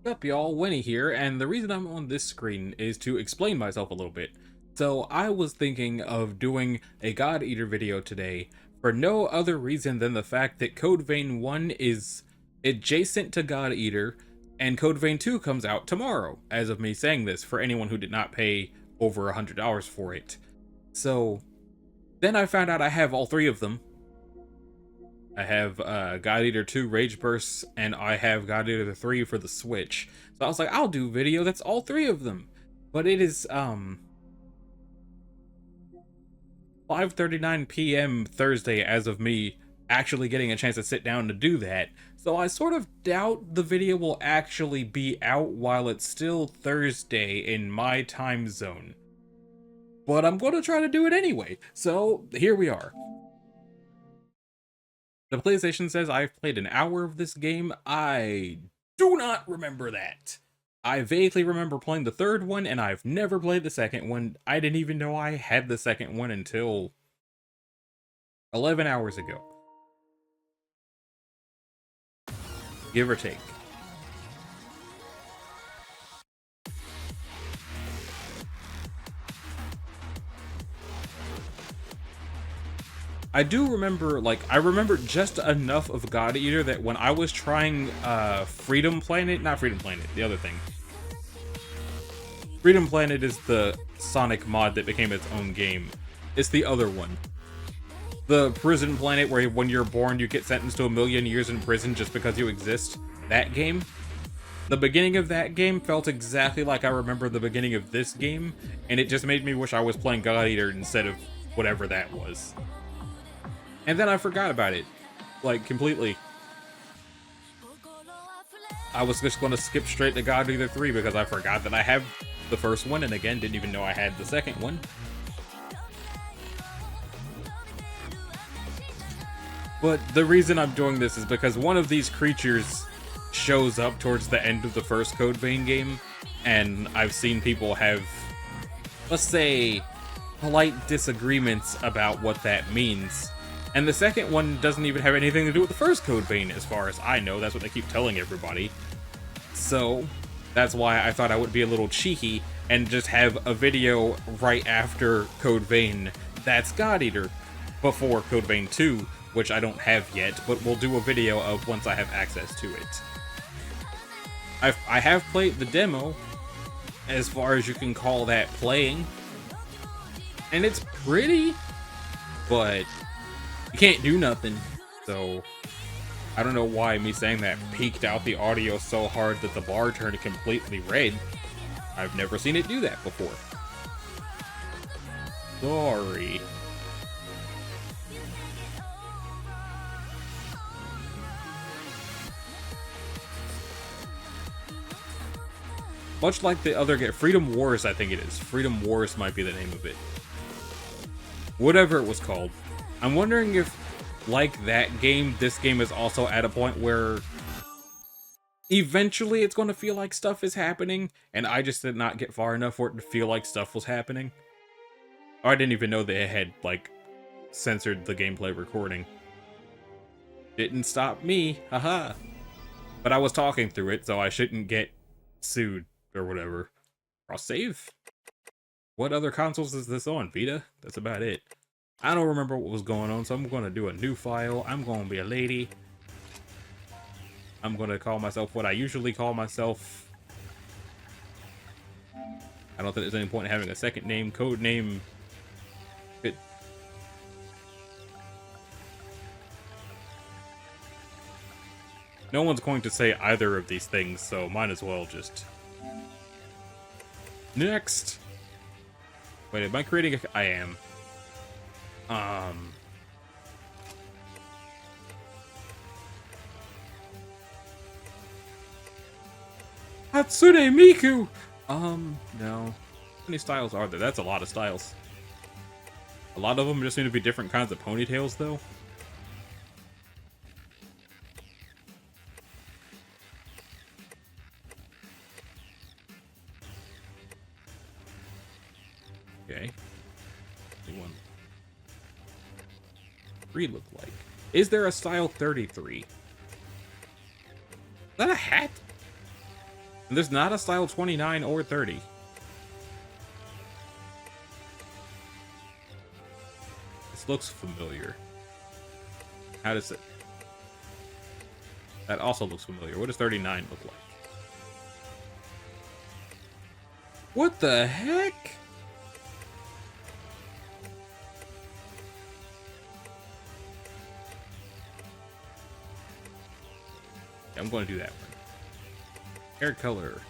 Up, y'all? Winnie here, and the reason I'm on this screen is to explain myself a little bit. So, I was thinking of doing a God Eater video today for no other reason than the fact that Code Vein 1 is adjacent to God Eater, and Code Vein 2 comes out tomorrow, as of me saying this, for anyone who did not pay over $100 for it. So, then I found out I have all three of them. I have God Eater 2 Rage Bursts, and I have God Eater 3 for the Switch. So I was like, I'll do video that's all three of them. But it is 5:39 p.m. Thursday as of me actually getting a chance to sit down to do that. So I sort of doubt the video will actually be out while it's still Thursday in my time zone. But I'm going to try to do it anyway. So here we are. The PlayStation says I've played an hour of this game. I do not remember that. I vaguely remember playing the third one, and I've never played the second one. I didn't even know I had the second one until 11 hours ago. Give or take. I do remember, I remember just enough of God Eater that when I was trying not Freedom Planet, the other thing. Freedom Planet is the Sonic mod that became its own game. It's the other one. The prison planet where when you're born you get sentenced to 1,000,000 years in prison just because you exist. That game. The beginning of that game felt exactly like I remember the beginning of this game, and it just made me wish I was playing God Eater instead of whatever that was. And then I forgot about it, completely. I was just going to skip straight to God Eater 3 because I forgot that I have the first one, and again, didn't even know I had the second one. But the reason I'm doing this is because one of these creatures shows up towards the end of the first Code Vein game, and I've seen people have, let's say, polite disagreements about what that means. And the second one doesn't even have anything to do with the first Code Vein, as far as I know. That's what they keep telling everybody. So, that's why I thought I would be a little cheeky and just have a video right after Code Vein that's God Eater, before Code Vein 2, which I don't have yet, but we'll do a video of once I have access to it. I have played the demo, as far as you can call that playing, and it's pretty, but you can't do nothing, so I don't know why me saying that peaked out the audio so hard that the bar turned completely red. I've never seen it do that before. Sorry. Much like the other game, Freedom Wars, I think it is. Freedom Wars might be the name of it. Whatever it was called. I'm wondering if, like that game, this game is also at a point where eventually it's going to feel like stuff is happening, and I just did not get far enough for it to feel like stuff was happening. Or I didn't even know they had, censored the gameplay recording. Didn't stop me, haha. But I was talking through it, so I shouldn't get sued, or whatever. I'll save. What other consoles is this on? Vita? That's about it. I don't remember what was going on, so I'm going to do a new file. I'm going to be a lady. I'm going to call myself what I usually call myself. I don't think there's any point in having a second name, code name. No one's going to say either of these things, so might as well just... Next! Wait, am I creating a... I am. Hatsune Miku! No. How many styles are there? That's a lot of styles. A lot of them just seem to be different kinds of ponytails, though. Okay. What 3 look like? Is there a style 33? Is that a hat? And there's not a style 29 or 30. This looks familiar. How does it... That also looks familiar. What does 39 look like? What the heck? Yeah, I'm going to do that one. Hair color.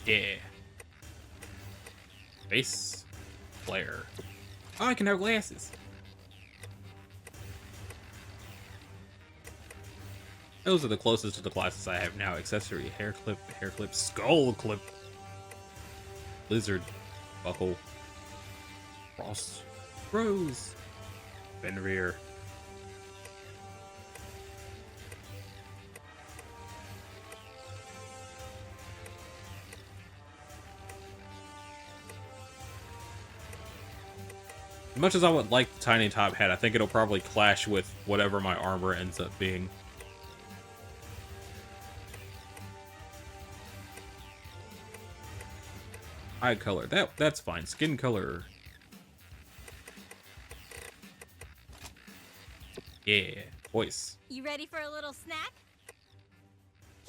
Yeah. Face. Flare. Oh, I can have glasses. Those are the closest to the glasses I have now. Accessory, hair clip, skull clip. Lizard, buckle. Frost. Rose. Fenrir. As much as I would like the tiny top hat, I think it'll probably clash with whatever my armor ends up being. Eye color, that's fine. Skin color. Yeah, voice. You ready for a little snack?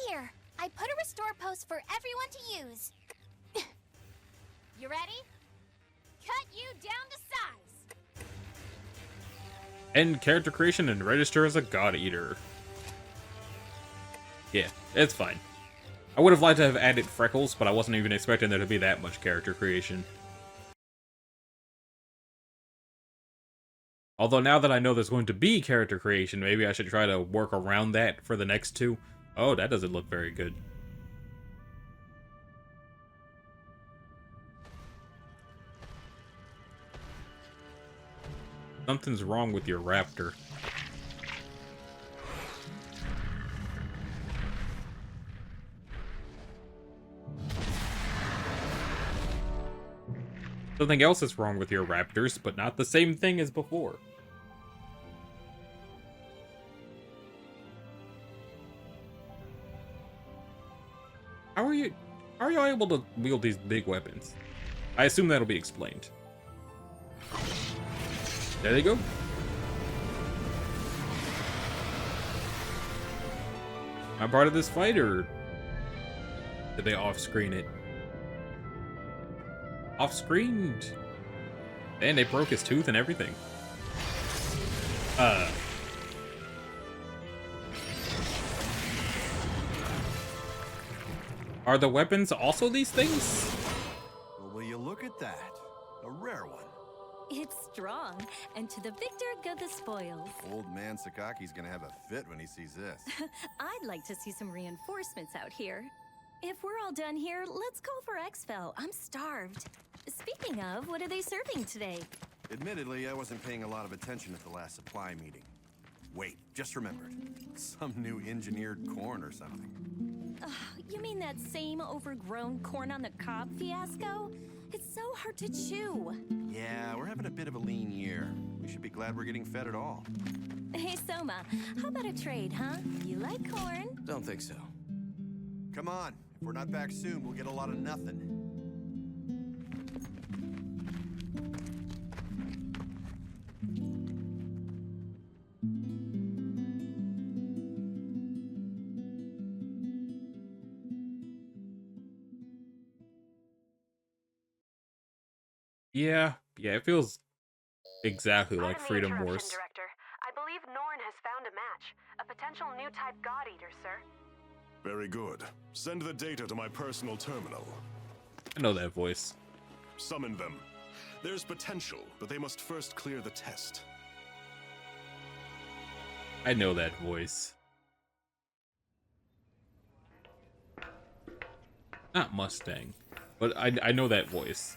Here, I put a restore post for everyone to use. You ready? Cut you down to size. End character creation and register as a god eater. Yeah, it's fine. I would have liked to have added freckles, but I wasn't even expecting there to be that much character creation. Although now that I know there's going to be character creation, maybe I should try to work around that for the next two. Oh, that doesn't look very good. Something's wrong with your raptor. Something else is wrong with your raptors, but not the same thing as before. How are you able to wield these big weapons? I assume that'll be explained. There they go. Am I part of this fight, or did they off-screen it? Off-screened. And they broke his tooth and everything. Are the weapons also these things? Well, will you look at that? A rare one. It's strong, and to the victor go the spoils. Old man Sakaki's gonna have a fit when he sees this. I'd like to see some reinforcements out here. If we're all done here, let's call for Exfil. I'm starved. Speaking of, what are they serving today? Admittedly, I wasn't paying a lot of attention at the last supply meeting. Wait, just remembered. Some new engineered corn or something. You mean that same overgrown corn on the cob fiasco? It's so hard to chew. Yeah, we're having a bit of a lean year. We should be glad we're getting fed at all. Hey, Soma, how about a trade, huh? You like corn? Don't think so. Come on, if we're not back soon, we'll get a lot of nothing. Yeah, it feels exactly like Freedom Interruption, Wars. Director. I believe Norn has found a match. A potential new type God Eater, sir. Very good. Send the data to my personal terminal. I know that voice. Summon them. There's potential, but they must first clear the test. I know that voice. Not Mustang, but I know that voice.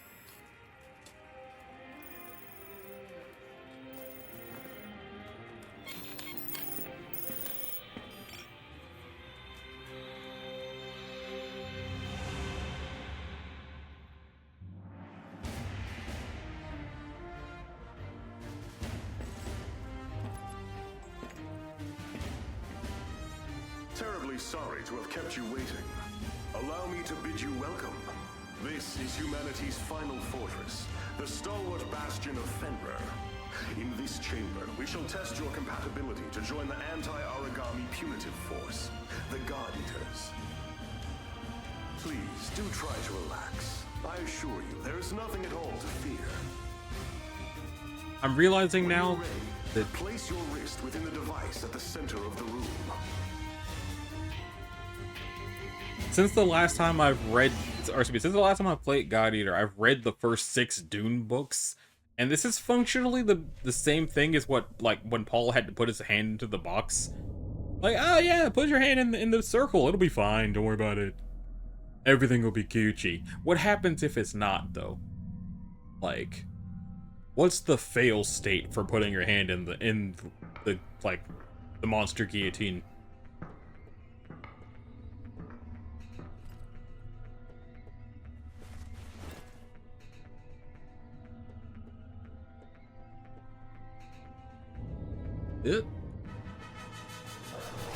Terribly sorry to have kept you waiting. Allow me to bid you welcome. This is humanity's final fortress, the stalwart bastion of Fenrir. In this chamber, we shall test your compatibility to join the anti-origami punitive force, the God Eaters. Please, do try to relax. I assure you, there is nothing at all to fear. I'm realizing When now you're ready, that place your wrist within the device at the center of the room. since the last time I've read, or excuse me, since the last time I played God Eater, I've read the first 6 Dune books, and this is functionally the same thing as what, like, when Paul had to put his hand into the box. Like, oh yeah, put your hand in the circle, it'll be fine, don't worry about it. Everything will be Gucci. What happens if it's not, though? Like, what's the fail state for putting your hand in the like the monster guillotine?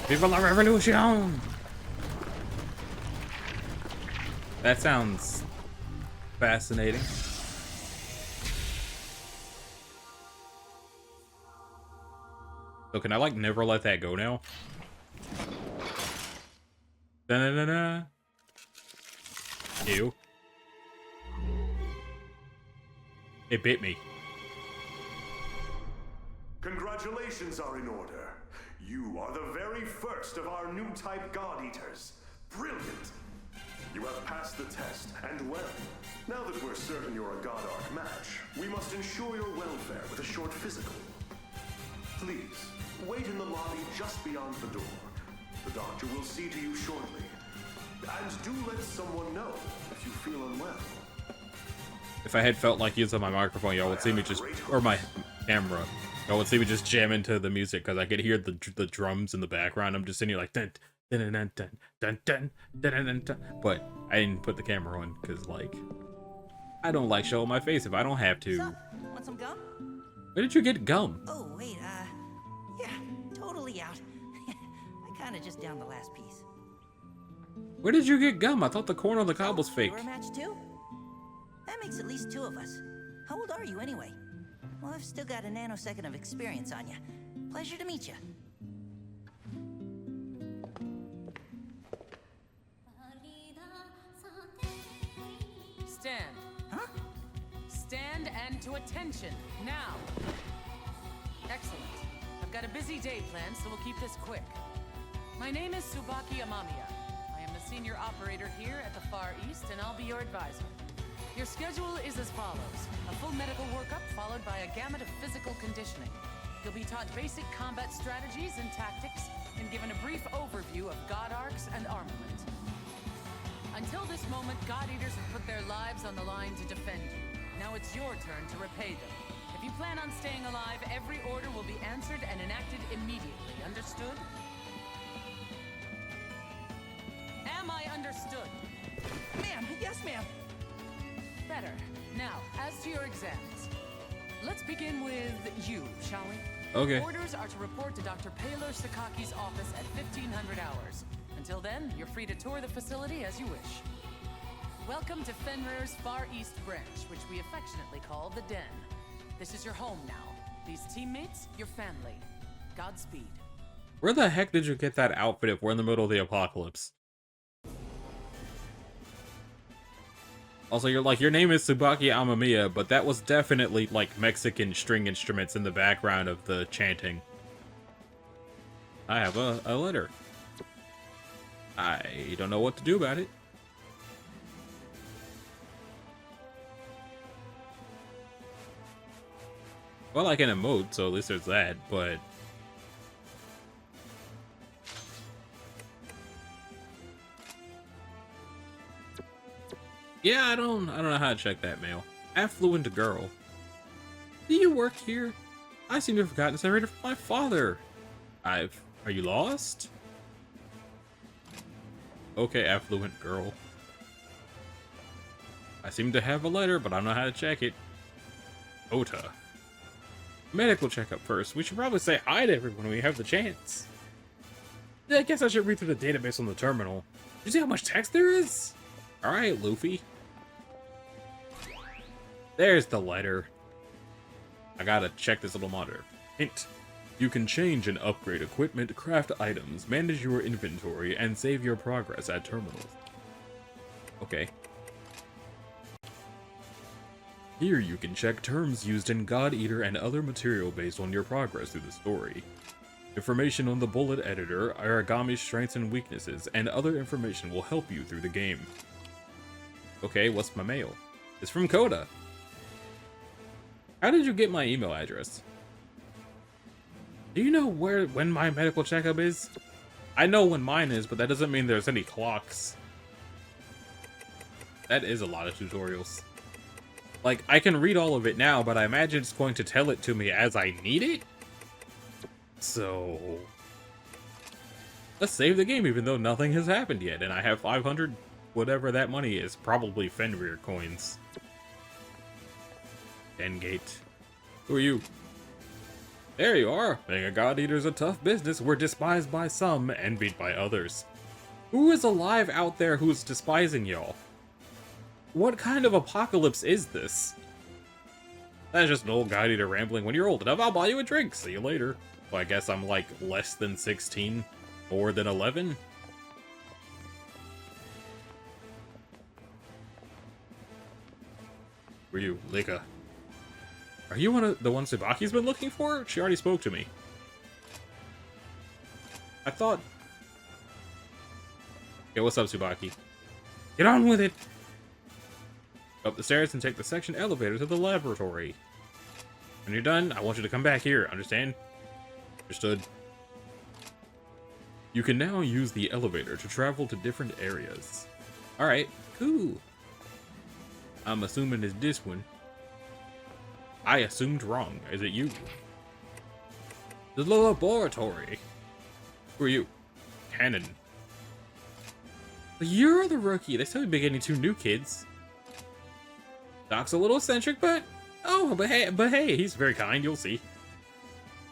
Viva la revolution! That sounds fascinating. So can I, like, never let that go now? Da-na-na-na. Ew. It bit me. Congratulations are in order. You are the very first of our new type God Eaters. Brilliant! You have passed the test, and well. Now that we're certain you're a God Arc match, we must ensure your welfare with a short physical. Please, wait in the lobby just beyond the door. The doctor will see to you shortly. And do let someone know if you feel unwell. If I had felt like using my microphone, y'all would see me just, or my camera, y'all would see me just jam into the music, because I could hear the drums in the background. I'm just sitting here like, dun, dun, dun, dun, dun, dun, dun, dun, dun, dun. But I didn't put the camera on, because, like, I don't like showing my face if I don't have to. Sup? Want some gum? Where did you get gum? Oh, wait, yeah, totally out. I kinda just downed the last piece. Where did you get gum? I thought the corn on the cob was Oh, fake. you were a match too? That makes at least 2 of us. How old are you anyway? Well, I've still got a nanosecond of experience on you. Pleasure to meet you. Stand. Huh? Stand and to attention, now. Excellent. I've got a busy day planned, so we'll keep this quick. My name is Tsubaki Amamiya. I am the senior operator here at the Far East, and I'll be your advisor. Your schedule is as follows. A full medical workup followed by a gamut of physical conditioning. You'll be taught basic combat strategies and tactics, and given a brief overview of God Arcs and armament. Until this moment, God Eaters have put their lives on the line to defend you. Now it's your turn to repay them. If you plan on staying alive, every order will be answered and enacted immediately. Understood? Am I understood? Ma'am, yes, ma'am. Better. Now, as to your exams. Let's begin with you, shall we? Okay. Orders are to report to Dr. Paler Sakaki's office at 1500 hours. Until then, you're free to tour the facility as you wish. Welcome to Fenrir's Far East branch, which we affectionately call the Den. This is your home now. These teammates, your family. Godspeed. Where the heck did you get that outfit if we're in the middle of the apocalypse? Also, your name is Tsubaki Amamiya, but that was definitely, like, Mexican string instruments in the background of the chanting. I have a letter. I don't know what to do about it. Well, I can emote, so at least there's that, but... Yeah, I don't know how to check that mail. Affluent girl. Do you work here? I seem to have forgotten to separate from my father. Are you lost? Okay, affluent girl. I seem to have a letter, but I don't know how to check it. Ota. Medical checkup first. We should probably say hi to everyone when we have the chance. Yeah, I guess I should read through the database on the terminal. You see how much text there is? Alright, Luffy. There's the letter. I gotta check this little monitor. Hint. You can change and upgrade equipment, craft items, manage your inventory, and save your progress at terminals. Okay. Here you can check terms used in God Eater and other material based on your progress through the story. Information on the bullet editor, Aragami's strengths and weaknesses, and other information will help you through the game. Okay, what's my mail? It's from Coda. How did you get my email address? Do you know when my medical checkup is? I know when mine is, but that doesn't mean there's any clocks. That is a lot of tutorials. Like, I can read all of it now, but I imagine it's going to tell it to me as I need it? So... let's save the game even though nothing has happened yet, and I have 500, whatever that money is, probably Fenrir coins. Engate. Who are you? There you are! Being a God Eater's a tough business. We're despised by some, envied by others. Who is alive out there who's despising y'all? What kind of apocalypse is this? That's just an old God Eater rambling. When you're old enough, I'll buy you a drink. See you later. Well, I guess I'm like less than 16, more than 11. Were you, Lika? Are you one of the ones Tsubaki's been looking for? She already spoke to me. I thought... Okay, what's up, Tsubaki? Get on with it! Up the stairs and take the section elevator to the laboratory. When you're done, I want you to come back here, understand? Understood. You can now use the elevator to travel to different areas. Alright, cool. I'm assuming it's this one. I assumed wrong. Is it you? The laboratory. Who are you? Cannon. You're the rookie. They still be getting 2 new kids. Doc's a little eccentric, but... oh, but hey, he's very kind, you'll see.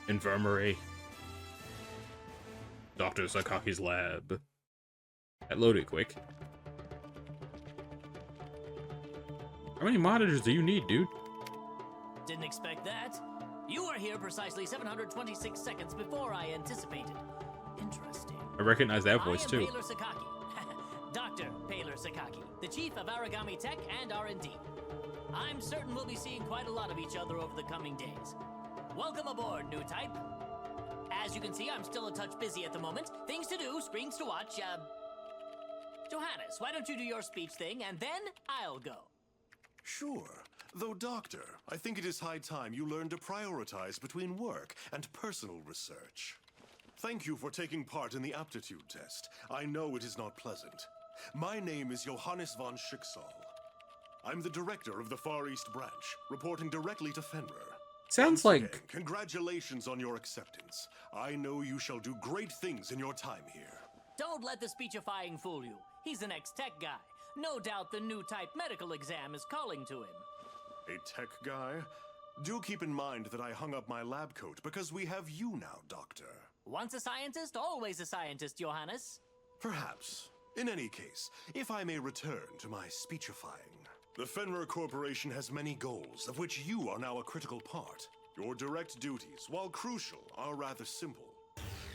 Infirmary. Dr. Sakaki's lab. That loaded quick. How many monitors do you need, dude? Didn't expect that. You are here precisely 726 seconds before I anticipated. Interesting. I recognize that voice, too. Paler Sakaki. Dr. Paler Sakaki, the chief of Aragami Tech and R&D. I'm certain we'll be seeing quite a lot of each other over the coming days. Welcome aboard, new type. As you can see, I'm still a touch busy at the moment. Things to do, screens to watch. Johannes, why don't you do your speech thing, and then I'll go. Sure. Though, Doctor, I think it is high time you learn to prioritize between work and personal research. Thank you for taking part in the aptitude test. I know it is not pleasant. My name is Johannes von Schicksal. I'm the director of the Far East Branch, reporting directly to Fenrir. Sounds Once like... again, congratulations on your acceptance. I know you shall do great things in your time here. Don't let the speechifying fool you. He's an ex-tech guy. No doubt the new type medical exam is calling to him. A tech guy? Do keep in mind that I hung up my lab coat because we have you now, Doctor. Once a scientist, always a scientist, Johannes. Perhaps. In any case, if I may return to my speechifying. The Fenrir Corporation has many goals, of which you are now a critical part. Your direct duties, while crucial, are rather simple.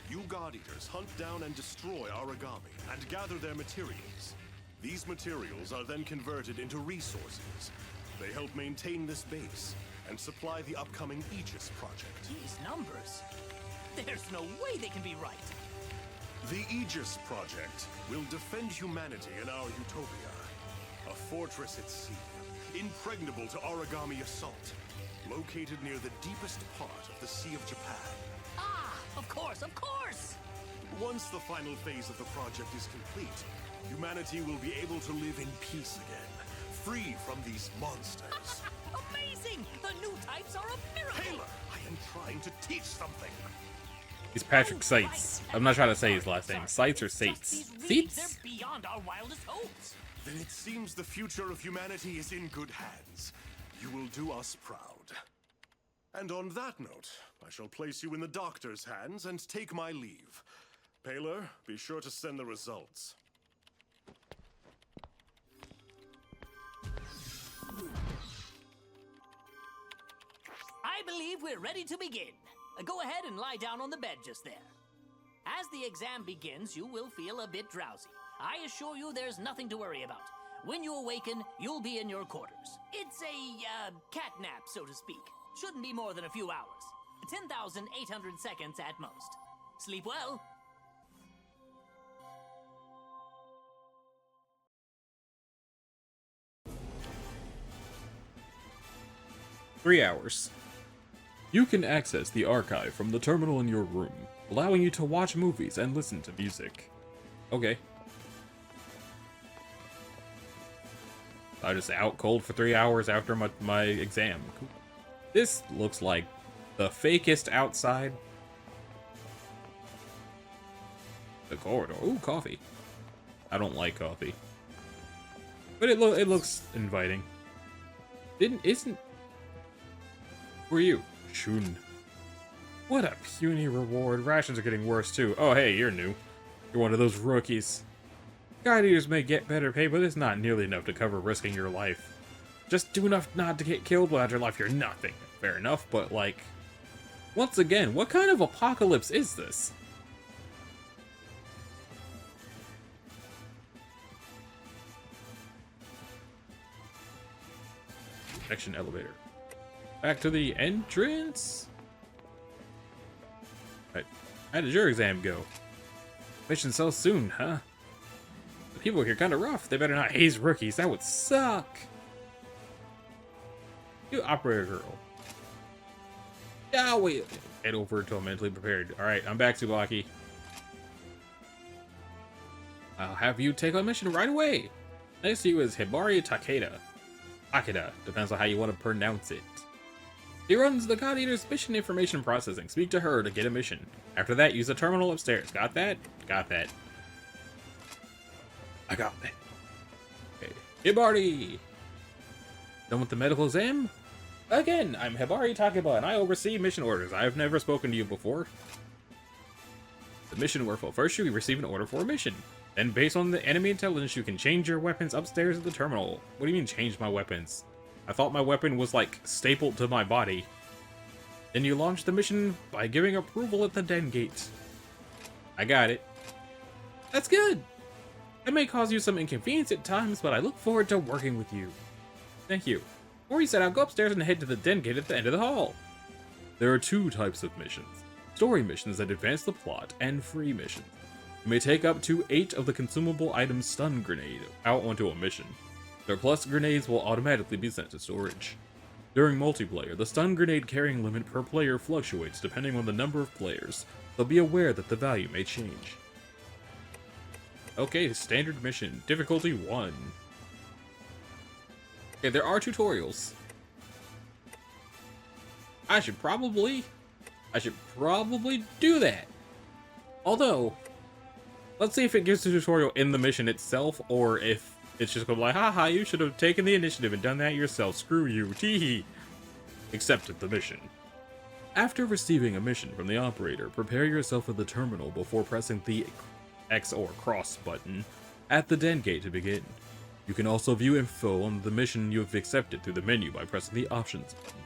You God Eaters hunt down and destroy Aragami, and gather their materials. These materials are then converted into resources. They help maintain this base, and supply the upcoming Aegis project. These numbers... there's no way they can be right. The Aegis project will defend humanity in our utopia. A fortress at sea, impregnable to Aragami assault, located near the deepest part of the Sea of Japan. Ah, of course, of course! Once the final phase of the project is complete, humanity will be able to live in peace again, free from these monsters. Amazing! The new types are a miracle! Taylor, I am trying to teach something. He's Patrick Seitz. I'm not trying to say his last name. Seitz or Seitz? Seitz? They're beyond our wildest hopes. Then it seems the future of humanity is in good hands. You will do us proud. And on that note, I shall place you in the doctor's hands and take my leave. Paler, be sure to send the results. I believe we're ready to begin. Go ahead and lie down on the bed just there. As the exam begins, you will feel a bit drowsy. I assure you there's nothing to worry about. When you awaken, you'll be in your quarters. It's a, cat nap, so to speak. Shouldn't be more than a few hours. 10,800 seconds at most. Sleep well. Three hours. You can access the archive from the terminal in your room, allowing you to watch movies and listen to music. Okay. I just out cold for 3 hours after my exam. Cool. This looks like the fakest outside. The corridor. Ooh, coffee. I don't like coffee. But it looks inviting. Isn't... Who are you? Shun. What a puny reward. Rations are getting worse too. Oh hey, you're new. You're one of those rookies. Guide eaters may get better pay, but it's not nearly enough to cover risking your life. Just do enough not to get killed without your life, you're nothing. Fair enough, but like... Once again, what kind of apocalypse is this? Section elevator. Back to the entrance. Right. How did your exam go? Mission so soon, huh? The people here kinda rough. They better not haze rookies. That would suck. You operator girl. Yeah, wait. Head over until I'm mentally prepared. Alright, I'm back, Tsubaki. I'll have you take on a mission right away. Next to you is Hibari Takeda. Takeda, depends on how you want to pronounce it. He runs the God Eater's mission information processing. Speak to her to get a mission. After that, use the terminal upstairs. Got that? Got that. I got that. Okay. Hibari! Done with the medical exam? Again, I'm Hibari Takeba, and I oversee mission orders. I have never spoken to you before. The mission workflow. First, you receive an order for a mission. Then, based on the enemy intelligence, you can change your weapons upstairs at the terminal. What do you mean, change my weapons? I thought my weapon was, like, stapled to my body. Then you launch the mission by giving approval at the den gate. I got it. That's good! It may cause you some inconvenience at times, but I look forward to working with you. Thank you. Before you set out, go upstairs and head to the den gate at the end of the hall. There are two types of missions. Story missions that advance the plot, and free missions. You may take up to 8 of the consumable items stun grenade out onto a mission. Their plus grenades will automatically be sent to storage. During multiplayer, the stun grenade carrying limit per player fluctuates depending on the number of players, so be aware that the value may change. Okay, standard mission, difficulty 1. Okay, there are tutorials. I should probably do that. Although, let's see if it gives the tutorial in the mission itself, or if it's just gonna be like, haha, you should have taken the initiative and done that yourself. Screw you, teehee. Accepted the mission. After receiving a mission from the operator, prepare yourself at the terminal before pressing the X or cross button at the den gate to begin. You can also view info on the mission you have accepted through the menu by pressing the options button.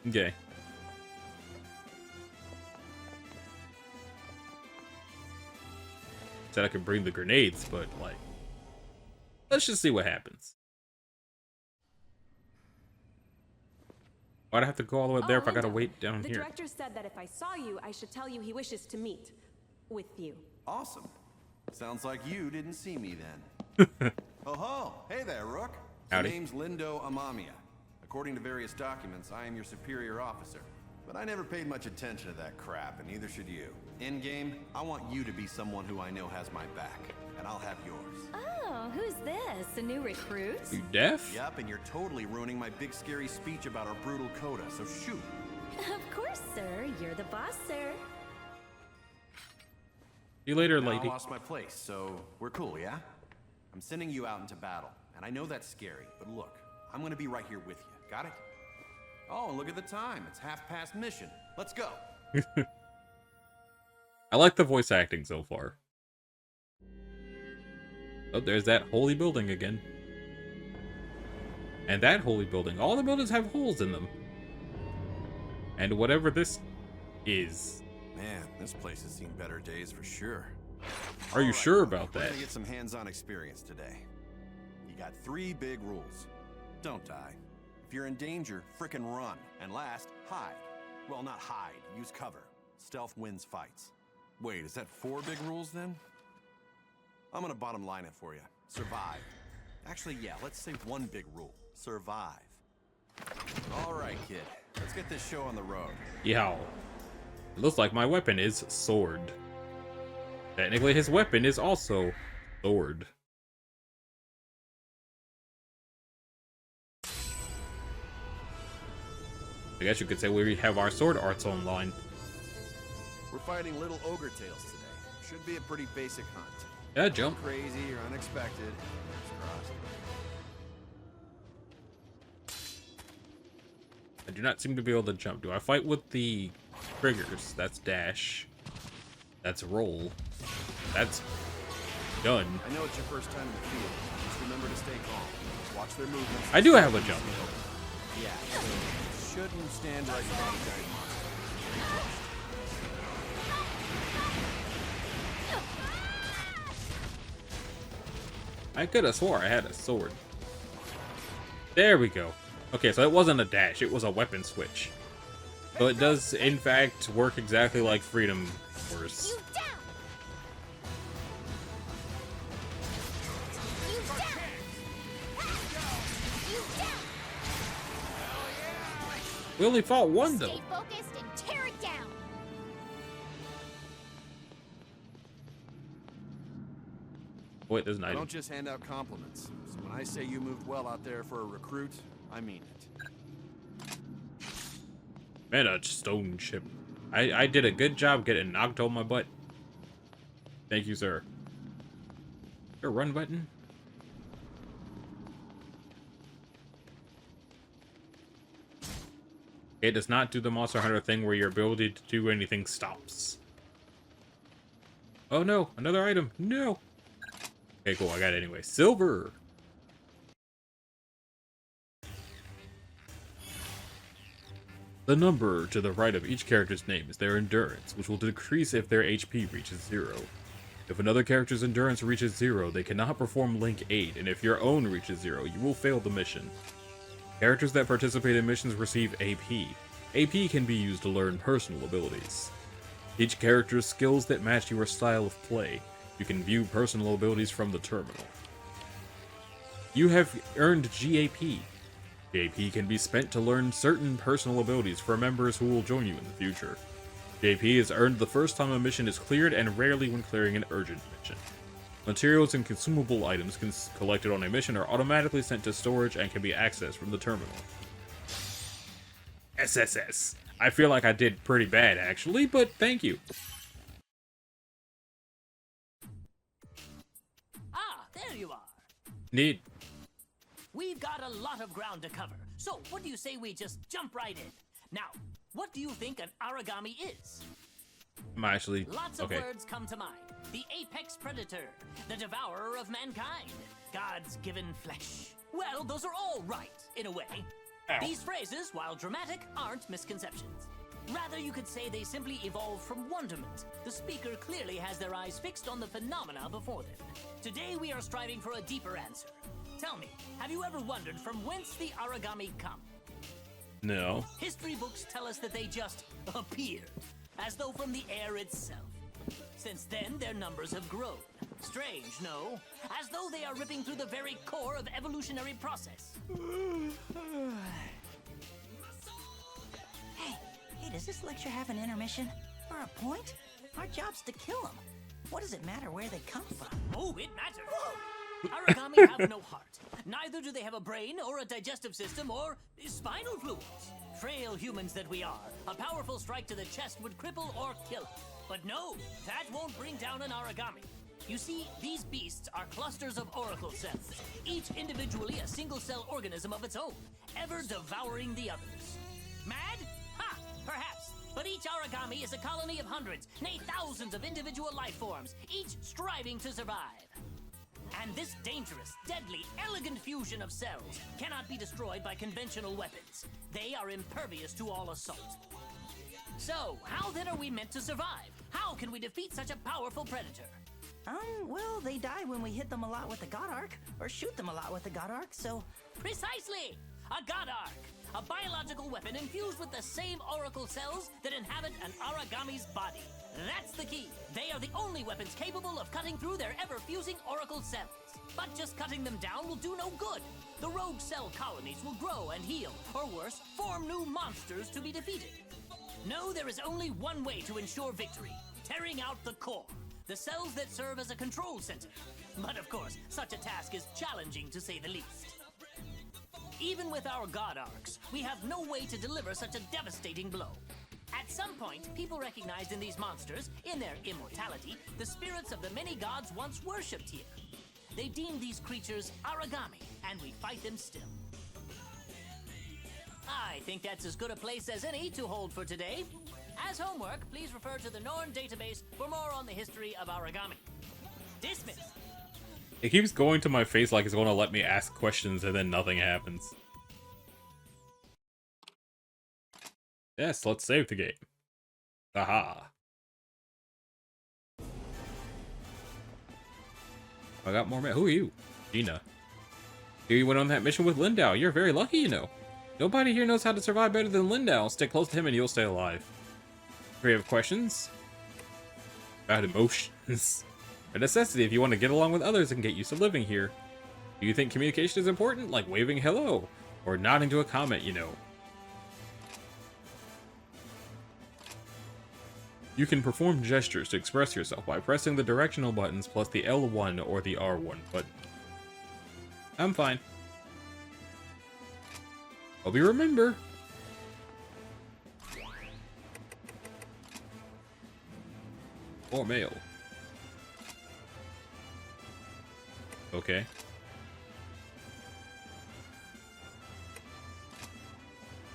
Okay. Said I could bring the grenades, but like, let's just see what happens. Why'd I have to go all the way up there if I gotta wait down the here? The director said that if I saw you, I should tell you he wishes to meet with you. Awesome. Sounds like you didn't see me then. Oh ho! Hey there, Rook. Howdy. My name's Lindo Amamiya. According to various documents, I am your superior officer. But I never paid much attention to that crap, and neither should you. In game, I want you to be someone who I know has my back, and I'll have yours. Oh, who's this? A new recruit? You deaf? Yep, and you're totally ruining my big scary speech about our brutal coda, so shoot. Of course, sir. You're the boss, sir. See you later, Now lady. I lost my place, so we're cool, yeah? I'm sending you out into battle, and I know that's scary, but look, I'm gonna be right here with you. Got it? Oh, and look at the time. It's 1/2 past mission. Let's go. I like the voice acting so far. Oh, there's that holy building again. And that holy building. All the buildings have holes in them. And whatever this is. Man, this place has seen better days for sure. Are you sure about We're that? gonna get some hands-on experience today. You got 3 big rules. Don't die. If you're in danger, frickin' run. And last, hide. Well, not hide, use cover. Stealth wins fights. Wait, is that 4 big rules then? I'm gonna bottom line it for you. Survive. Actually, yeah, let's say 1 big rule. Survive. All right, kid. Let's get this show on the road. Yow. It looks like my weapon is sword. Technically, his weapon is also sword. I guess you could say we have our sword arts online. We're fighting little ogre tails today. Should be a pretty basic hunt. Yeah, jump. Crazy or unexpected. Crossed. I do not seem to be able to jump. Do I fight with the triggers? That's dash. That's roll. That's done. I know it's your first time in the field. Just remember to stay calm. Watch their movements. I do have a jump. Yeah, so shouldn't stand right behind the giant monster. I could have swore I had a sword. There we go. Okay, so it wasn't a dash, it was a weapon switch. So it does, in fact, work exactly like Freedom Force. You down! You down! You down! We only fought one, though. Stay focused and tear it down! Wait, there's an I item. don't just hand out compliments. So when I say you moved well out there for a recruit, I mean it. Man, a stone chip. I did a good job getting knocked on my butt. Thank you, sir. Your run button? It does not do the Monster Hunter thing where your ability to do anything stops. Oh no, another item. No. Okay, cool. I got it anyway. Silver. The number to the right of each character's name is their endurance, which will decrease if their HP reaches 0. If another character's endurance reaches 0, they cannot perform Link Aid, and if your own reaches 0, you will fail the mission. Characters that participate in missions receive AP. AP can be used to learn personal abilities. Each character's skills that match your style of play. You can view personal abilities from the terminal. You have earned GAP. GAP can be spent to learn certain personal abilities for members who will join you in the future. GAP is earned the first time a mission is cleared and rarely when clearing an urgent mission. Materials and consumable items collected on a mission are automatically sent to storage and can be accessed from the terminal. SSS. I feel like I did pretty bad actually, but thank you. Ah, there you are. Neat. We've got a lot of ground to cover, so what do you say we just jump right in? Now, what do you think an origami is? I'm actually Lots of okay. words come to mind. The apex predator, the devourer of mankind, God's given flesh. Well, those are all right, in a way. Ow. These phrases, while dramatic, aren't misconceptions. Rather, you could say they simply evolved from wonderment. The speaker clearly has their eyes fixed on the phenomena before them. Today, we are striving for a deeper answer. Tell me, have you ever wondered from whence the origami come? No. History books tell us that they just appeared, as though from the air itself. Since then, their numbers have grown. Strange, no? As though they are ripping through the very core of evolutionary process. Hey, does this lecture have an intermission? Or a point? Our job's to kill them. What does it matter where they come from? Oh, it matters. Origami have no heart. Neither do they have a brain or a digestive system or spinal fluids. Frail humans that we are, a powerful strike to the chest would cripple or kill us. But no, that won't bring down an origami. You see, these beasts are clusters of oracle cells, each individually a single-cell organism of its own, ever devouring the others. Mad? Ha! Perhaps. But But each origami is a colony of hundreds, nay thousands of individual life forms, each striving to survive. And this dangerous, deadly, elegant fusion of cells cannot be destroyed by conventional weapons. They are impervious to all assault. So, how then are we meant to survive? How can we defeat such a powerful predator? Well, they die when we hit them a lot with the God Arc, or shoot them a lot with the God Arc, so... Precisely! A God Arc! A biological weapon infused with the same oracle cells that inhabit an origami's body. That's the key. They are the only weapons capable of cutting through their ever-fusing oracle cells. But just cutting them down will do no good. The rogue cell colonies will grow and heal, or worse, form new monsters to be defeated. No, there is only one way to ensure victory. Tearing out the core. The cells that serve as a control center. But of course, such a task is challenging to say the least. Even with our God Arcs, we have no way to deliver such a devastating blow. At some point, people recognized in these monsters, in their immortality, the spirits of the many gods once worshipped here. They deemed these creatures origami, and we fight them still. I think that's as good a place as any to hold for today. As homework, please refer to the Norn database for more on the history of origami. Dismissed. It keeps going to my face like it's going to let me ask questions and then nothing happens. Yes, let's save the game. Aha. I got more Who are you? Gina. Here you went on that mission with Lindau. You're very lucky, you know. Nobody here knows how to survive better than Lindau. Stick close to him and you'll stay alive. Do you have questions? About emotions. A necessity if you want to get along with others and get used to living here. Do you think communication is important? Like waving hello? Or nodding to a comment, you know? You can perform gestures to express yourself by pressing the directional buttons plus the L1 or the R1 button. I'm fine. Hope you remember. Or mail. Okay.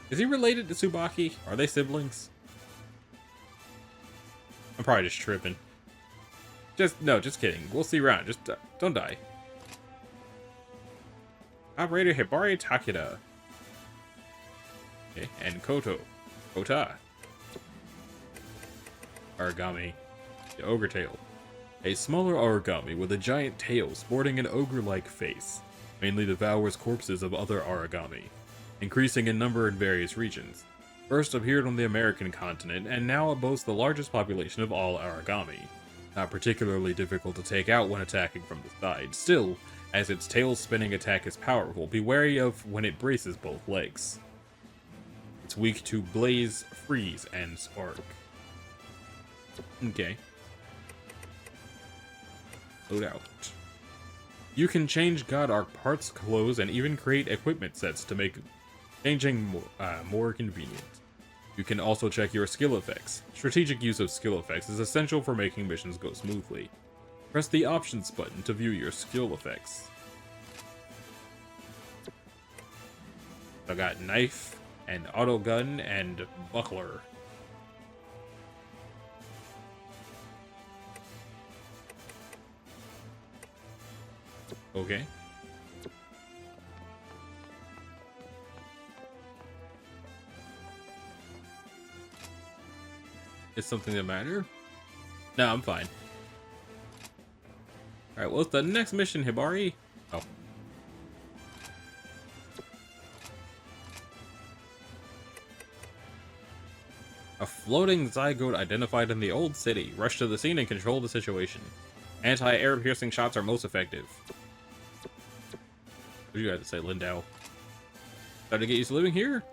Is he related to Tsubaki? Are they siblings? I'm probably just tripping. Just kidding. We'll see around. Just don't die. Operator Hibari Takeda. Okay, and Kota. Origami. The ogre tail. A smaller origami with a giant tail sporting an ogre-like face. Mainly devours corpses of other origami, increasing in number in various regions. First appeared on the American continent, and now it boasts the largest population of all origami. Not particularly difficult to take out when attacking from the side. Still, as its tail-spinning attack is powerful, be wary of when it braces both legs. It's weak to blaze, freeze, and spark. Okay. Load out. You can change God Arc parts, clothes, and even create equipment sets to make changing more convenient. You can also check your skill effects. Strategic use of skill effects is essential for making missions go smoothly. Press the options button to view your skill effects. I got knife and auto gun and buckler. Okay. Is something the matter? No, I'm fine. Alright, what's the next mission, Hibari? Oh. A floating zygote identified in the old city. Rush to the scene and control the situation. Anti-air piercing shots are most effective. What do you guys say, Lindau? Try to get used to living here?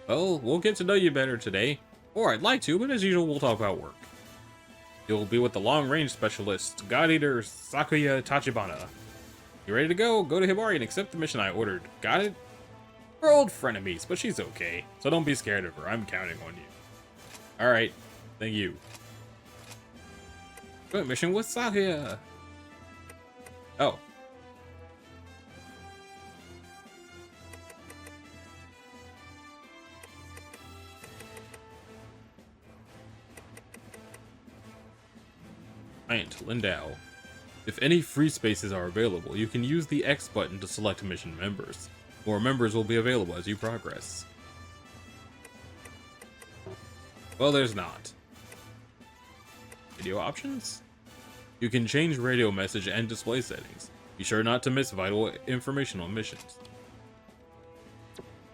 Well, we'll get to know you better today. Or I'd like to, but as usual, we'll talk about work. You'll be with the long-range specialist, God Eater Sakuya Tachibana. You ready to go? Go to Hibari and accept the mission I ordered. Got it? We're old frenemies, but she's okay. So don't be scared of her. I'm counting on you. Alright. Thank you. Joint mission with Sakuya. Oh. Client, Lindau. If any free spaces are available, you can use the X button to select mission members. More members will be available as you progress. Well, there's not. Video options? You can change radio message and display settings. Be sure not to miss vital information on missions.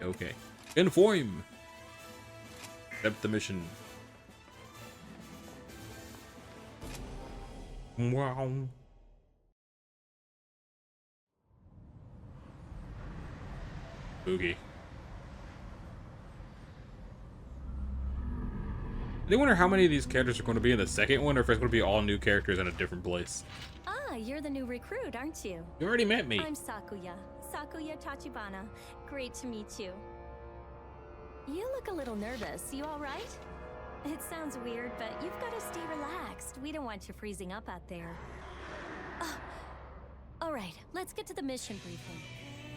Okay. Inform! Accept the mission. Wow. Spooky. I wonder how many of these characters are going to be in the second one, or if it's going to be all new characters in a different place. Ah, you're the new recruit, aren't you? You already met me. I'm Sakuya. Sakuya Tachibana. Great to meet you. You look a little nervous. You all right? It sounds weird, but you've got to stay relaxed. We don't want you freezing up out there. All right, let's get to the mission briefing.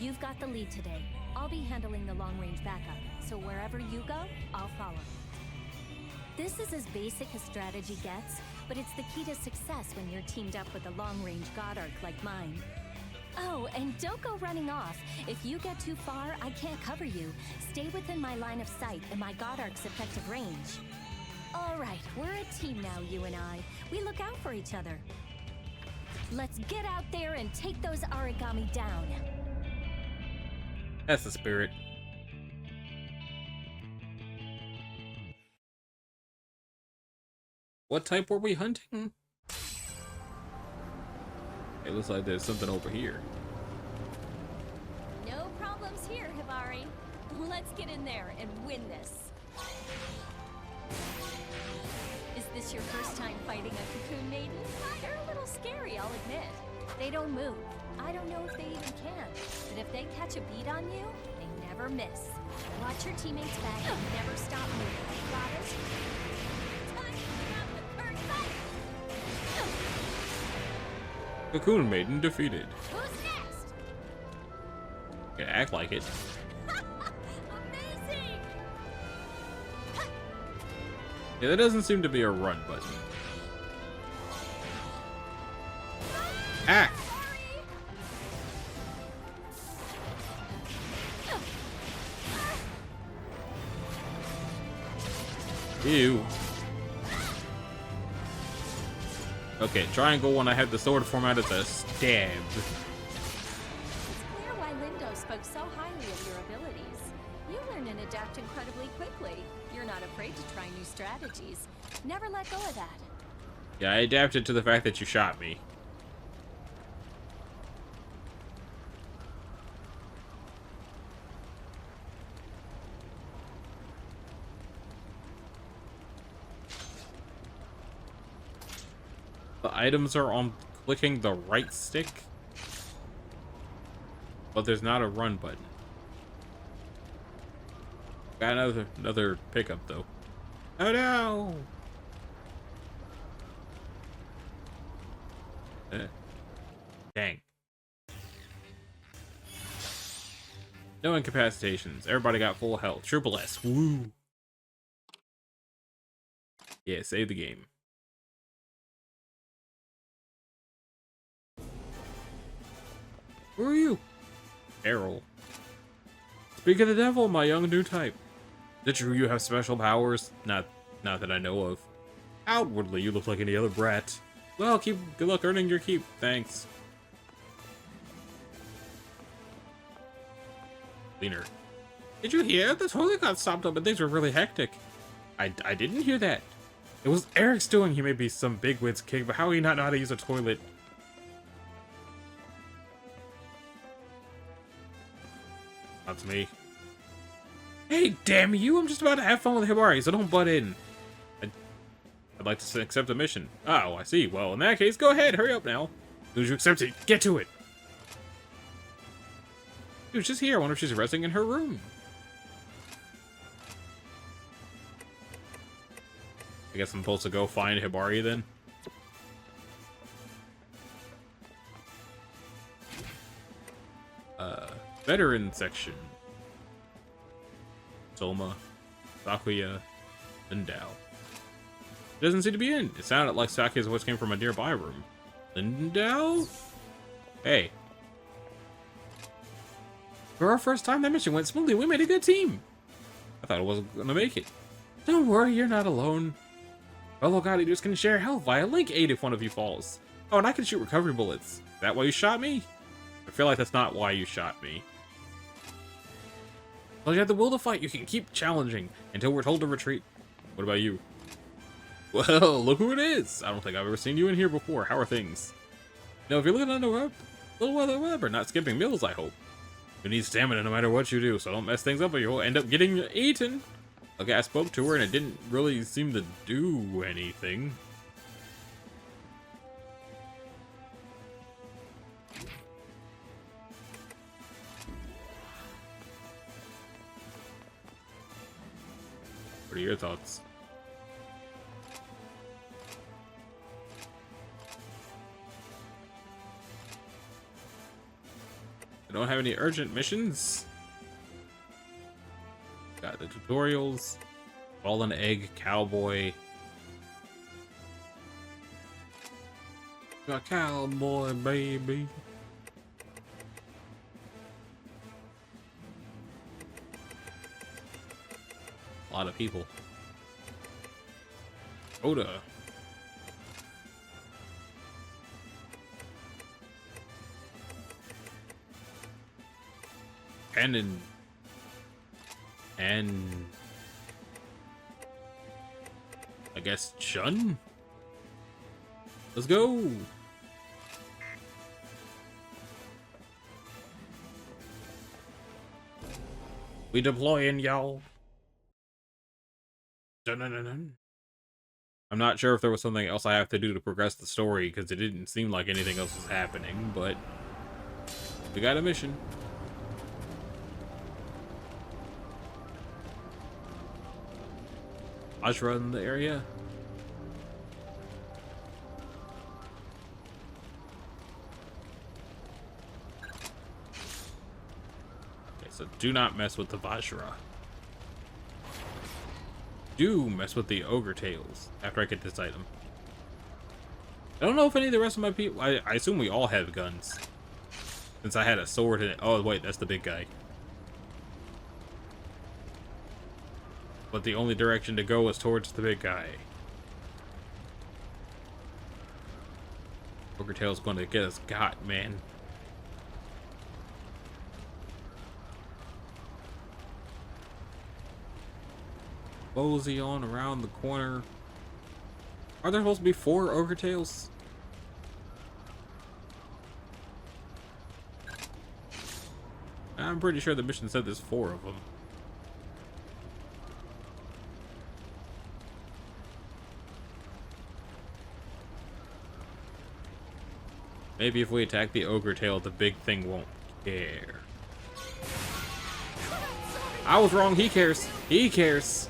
You've got the lead today. I'll be handling the long-range backup, so wherever you go, I'll follow. This is as basic as strategy gets, but it's the key to success when you're teamed up with a long-range god arc like mine. Oh, and don't go running off. If you get too far, I can't cover you. Stay within my line of sight and my god arc's effective range. All right, we're a team now, you and I. We look out for each other. Let's get out there and take those origami down. That's the spirit. What type were we hunting? It looks like there's something over here. No problems here, Hibari. Let's get in there and win this. Is this your first time fighting a cocoon maiden? They're a little scary, I'll admit. They don't move. I don't know if they even can. But if they catch a beat on you, they never miss. Watch your teammates back and never stop moving. Got it? Time to have the current fight! Cocoon Maiden defeated. Who's next? Yeah, act like it. Amazing! Yeah, there doesn't seem to be a run button. Act! Ew. Okay, triangle when I have the sword format as a stab. It's clear why Lindo spoke so highly of your abilities. You learn and adapt incredibly quickly. You're not afraid to try new strategies. Never let go of that. Yeah, I adapted to the fact that you shot me. The items are on clicking the right stick, but there's not a run button. Got another pickup though. Oh no! Dang. No incapacitations. Everybody got full health. Triple S. Woo! Yeah, save the game. Who are you? Errol. Speak of the devil, my young new type. Is it true you have special powers? Not that I know of. Outwardly, you look like any other brat. Well, good luck earning your keep. Thanks. Cleaner. Did you hear? The toilet got stopped up and things were really hectic. I didn't hear that. It was Eric's doing. He may be some bigwig's king, but how would he not know how to use a toilet? That's me. Hey, damn you! I'm just about to have fun with Hibari, so don't butt in. I'd like to accept a mission. Oh, I see. Well, in that case, go ahead. Hurry up now. As soon as you accept it, get to it. She was just here. I wonder if she's resting in her room. I guess I'm supposed to go find Hibari then. Veteran section. Soma, Sakuya, Lindau. Doesn't seem to be in. It sounded like Saki's voice came from a nearby room. Lindell? Hey. For our first time, that mission went smoothly. We made a good team. I thought I wasn't gonna make it. Don't worry, you're not alone. Fellow God Eaters can share health via Link Aid if one of you falls. Oh, and I can shoot recovery bullets. Is that why you shot me? I feel like that's not why you shot me. Well, you have the will to fight. You can keep challenging until we're told to retreat. What about you? Well, look who it is. I don't think I've ever seen you in here before. How are things? Now, if you're looking under a little weather web or not skipping meals, I hope. You need stamina no matter what you do, so don't mess things up or you'll end up getting eaten. Okay, I spoke to her and it didn't really seem to do anything. What are your thoughts? I don't have any urgent missions. Got the tutorials. Fallen Egg Cowboy. Got Cowboy, baby. A lot of people. Oda. And I guess Chun? Let's go! We deploying, y'all. Dun-dun-dun-dun. I'm not sure if there was something else I have to do to progress the story, because it didn't seem like anything else was happening, but we got a mission. Ashra in the area. Okay, so do not mess with the Vajra. Do mess with the Ogre Tails after I get this item. I don't know if any of the rest of my people... I assume we all have guns. Since I had a sword in it. Oh, wait, that's the big guy. But the only direction to go is towards the big guy. Ogre Tail's going to get us got, man. Mosey on around the corner. Are there supposed to be 4 Ogre Tails? I'm pretty sure the mission said there's 4 of them. Maybe if we attack the Ogre Tail, the big thing won't care. I was wrong. He cares. He cares.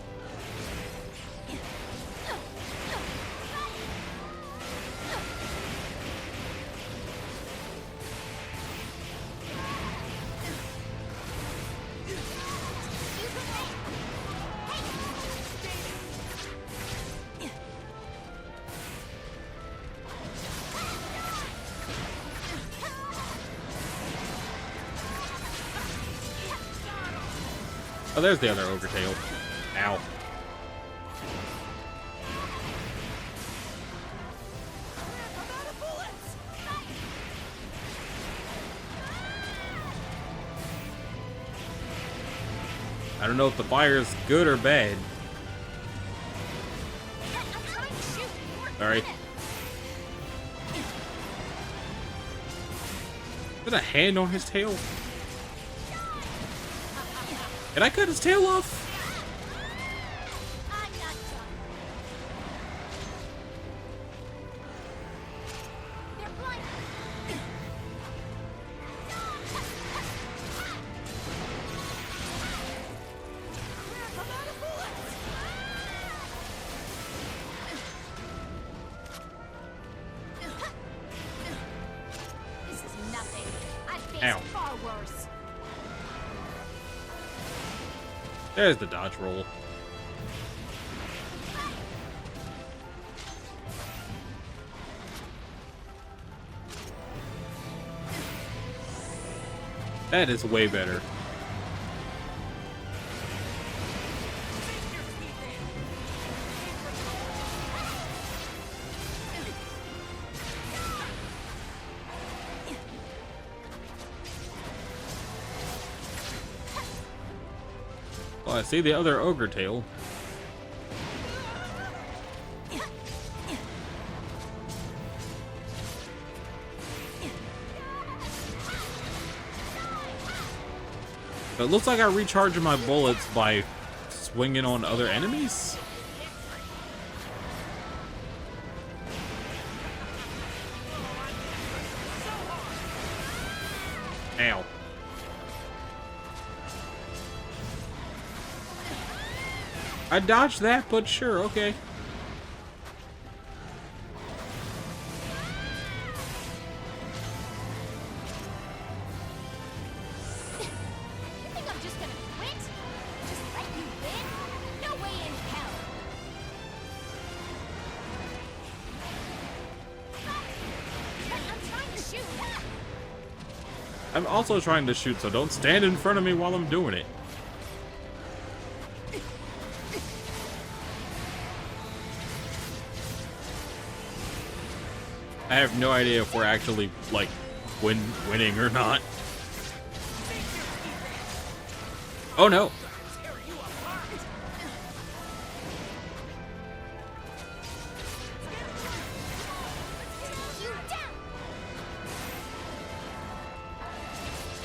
Oh, there's the other Ogre Tail. Ow. I don't know if the fire is good or bad. Sorry. Is that a hand on his tail? Did I cut his tail off? This is nothing. I've faced Ow. far worse. There's the dodge roll. That is way better. Oh, I see the other ogre tail. It looks like I recharge my bullets by swinging on other enemies. Ow. I dodged that, but sure, okay. I'm also trying to shoot, so don't stand in front of me while I'm doing it. I have no idea if we're actually, like, winning or not. Oh no!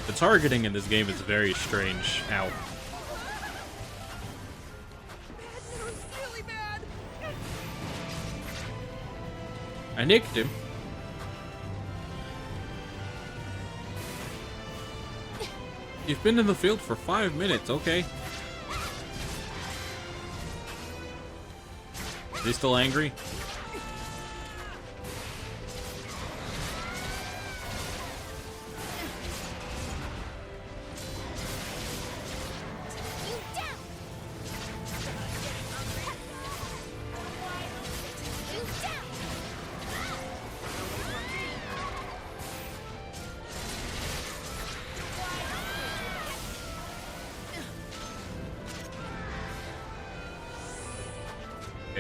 The targeting in this game is very strange. Ow. I nicked him. You've been in the field for 5 minutes, okay. Is he still angry?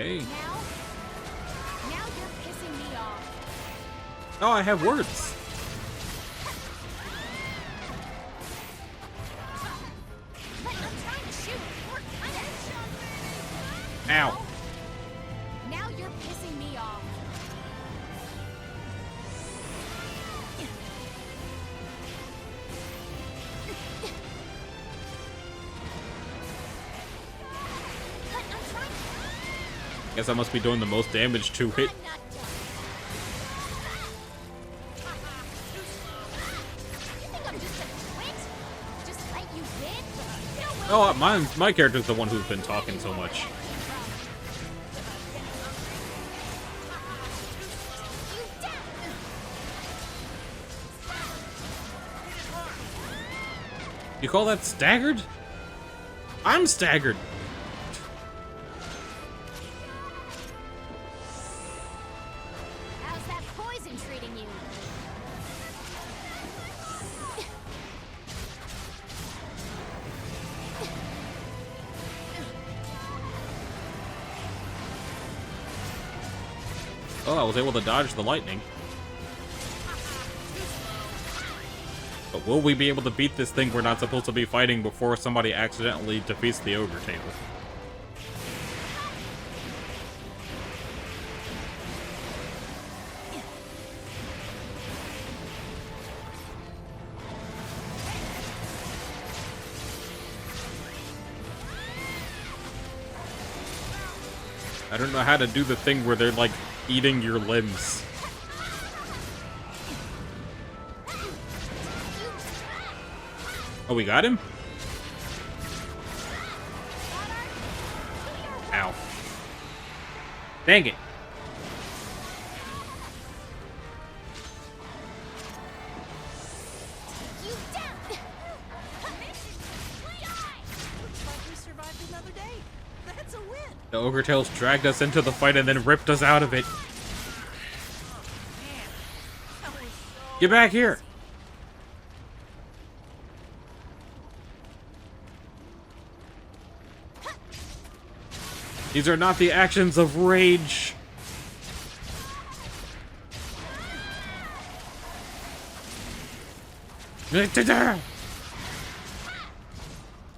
Okay. Now you're pissing me off. Oh, I have words. But I'm trying to shoot. Ow. Now you're pissing me off. Guess I must be doing the most damage to it. Oh, my character's the one who's been talking so much. You call that staggered? I'm staggered. How's that poison treating you? Oh, I was able to dodge the lightning. But will we be able to beat this thing we're not supposed to be fighting before somebody accidentally defeats the ogre tail? I don't know how to do the thing where they're like eating your limbs. Oh, we got him? Ow. Dang it. You down. Looks like we survived another day. That's a win. The ogre tails dragged us into the fight and then ripped us out of it. Get back here. These are not the actions of rage.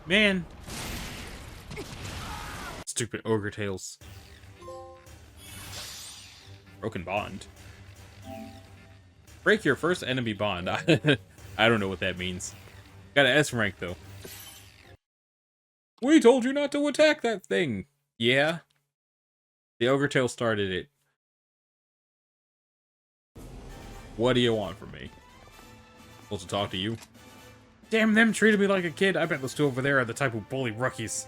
Man. Stupid ogre tails. Broken bond. Break your first enemy bond. I don't know what that means. Got an S rank though. We told you not to attack that thing. Yeah. The ogre tail started it. What do you want from me? Supposed to talk to you? Damn, them treated me like a kid. I bet those two over there are the type who bully rookies.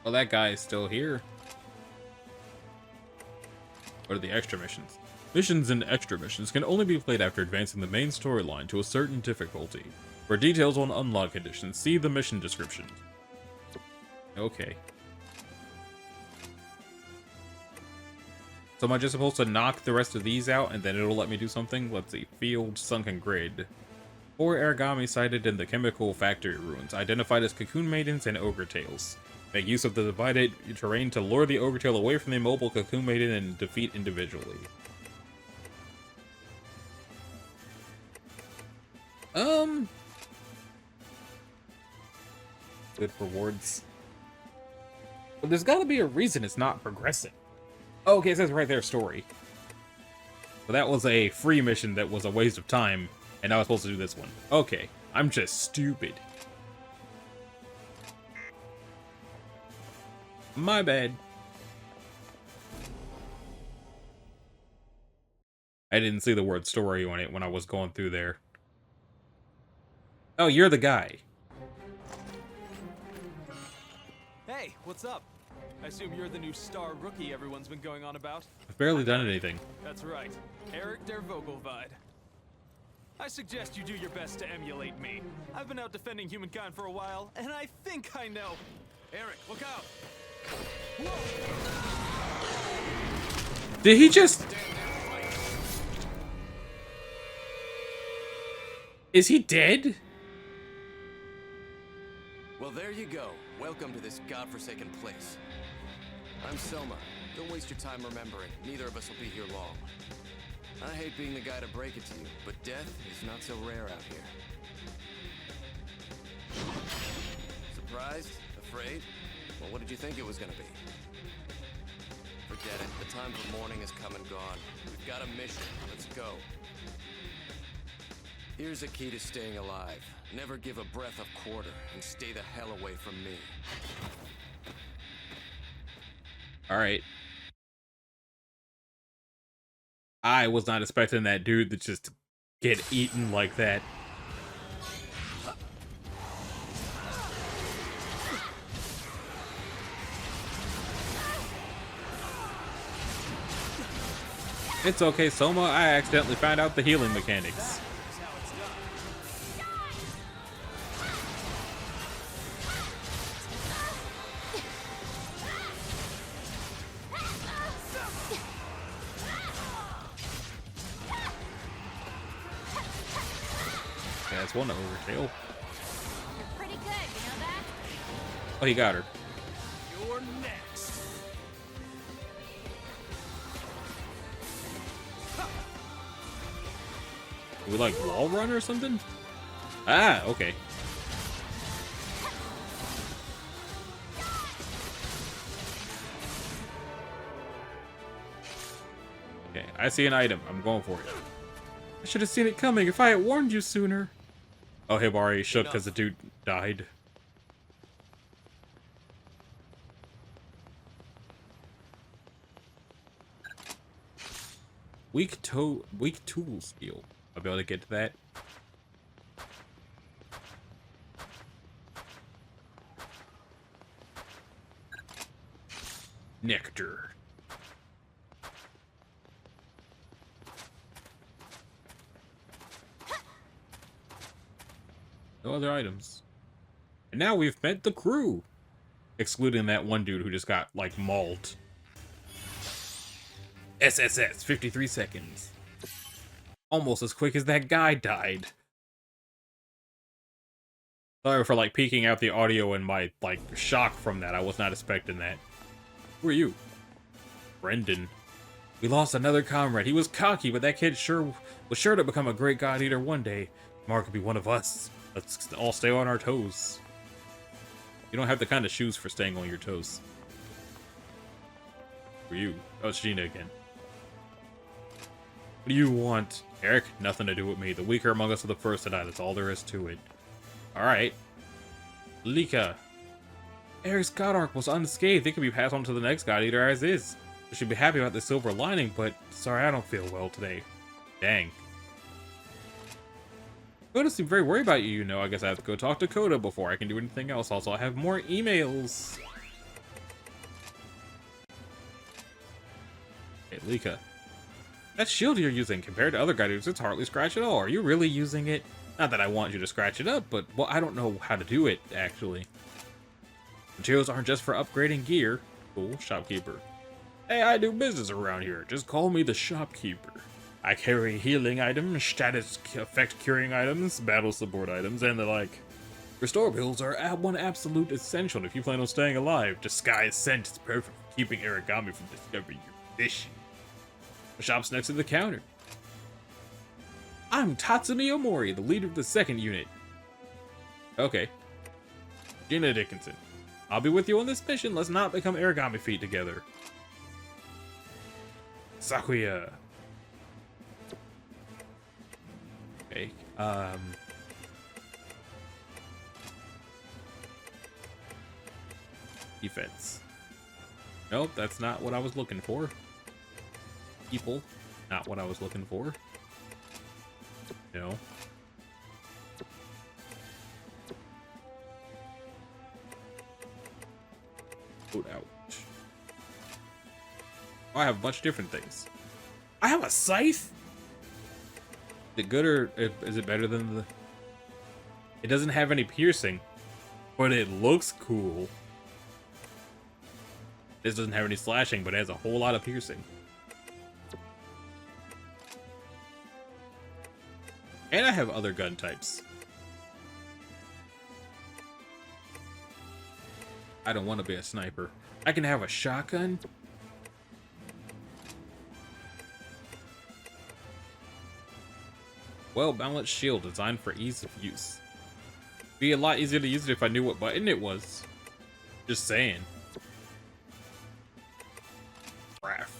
Well, that guy is still here. What are the extra missions? Missions and extra missions can only be played after advancing the main storyline to a certain difficulty. For details on unlock conditions, see the mission description. Okay. So am I just supposed to knock the rest of these out and then it'll let me do something? Let's see. Field, sunken grid. 4 origami sighted in the chemical factory ruins, identified as cocoon maidens and ogre tails. Make use of the divided terrain to lure the ogre tail away from the immobile cocoon maiden and defeat individually. Good rewards. But there's gotta be a reason it's not progressing. Oh, okay, it says right there, story. So that was a free mission that was a waste of time, and I was supposed to do this one. Okay, I'm just stupid. My bad. I didn't see the word story on it when I was going through there. Oh, you're the guy. Hey, what's up? I assume you're the new star rookie everyone's been going on about? I've barely done anything. That's right. Eric der Vogelweid. I suggest you do your best to emulate me. I've been out defending humankind for a while, and I think I know. Eric, look out! Whoa. Did he just... Is he dead? Well, there you go. Welcome to this godforsaken place. I'm Selma. Don't waste your time remembering. Neither of us will be here long. I hate being the guy to break it to you, but death is not so rare out here. Surprised? Afraid? Well, what did you think it was gonna be? Forget it. The time for mourning has come and gone. We've got a mission. Let's go. Here's a key to staying alive. Never give a breath a quarter, and stay the hell away from me. Alright. I was not expecting that dude to just get eaten like that. It's okay, Soma. I accidentally found out the healing mechanics. Yeah, that's one overtail. You're pretty good, you know that? Oh, he got her. You're next. We like wall run or something? Ah, okay. Okay, I see an item. I'm going for it. I should have seen it coming if I had warned you sooner. Oh, Hibari shook because the dude died. Weak tool skill. I'll be able to get to that. Nectar. No other items. And now we've met the crew. Excluding that one dude who just got, like, mauled. SSS, 53 seconds. Almost as quick as that guy died. Sorry for, like, peeking out the audio and my, like, shock from that. I was not expecting that. Who are you? Brendan. We lost another comrade. He was cocky, but that kid was sure to become a great god eater one day. Mark could be one of us. Let's all stay on our toes. You don't have the kind of shoes for staying on your toes. Who are you? Oh, it's Gina again. What do you want? Eric? Nothing to do with me. The weaker among us are the first to die. That's all there is to it. Alright. Lika. Eric's god arc was unscathed. It can be passed on to the next god eater as is. I should be happy about the silver lining, but sorry, I don't feel well today. Dang. Coda seemed very worried about you, you know. I guess I have to go talk to Coda before I can do anything else. Also, I have more emails. Hey, Lika. That shield you're using, compared to other god eaters, it's hardly scratched at all. Are you really using it? Not that I want you to scratch it up, but, well, I don't know how to do it, actually. Materials aren't just for upgrading gear. Cool, shopkeeper. Hey, I do business around here. Just call me the shopkeeper. I carry healing items, status effect curing items, battle support items, and the like. Restore pills are one absolute essential if you plan on staying alive. Disguise scent is perfect for keeping Origami from discovering your mission. The shop's next to the counter. I'm Tatsumi Omori, the leader of the second unit. Okay. Gina Dickinson. I'll be with you on this mission. Let's not become Origami feet together. Sakuya. Okay. Defense. Nope, that's not what I was looking for. People. Not what I was looking for. No. Put out. Oh, I have a bunch of different things. I have a scythe? Is it good or is it better than the... It doesn't have any piercing, but it looks cool. This doesn't have any slashing, but it has a whole lot of piercing. And I have other gun types. I don't want to be a sniper. I can have a shotgun. Well-balanced shield designed for ease of use. Be a lot easier to use it if I knew what button it was. Just saying. Craft.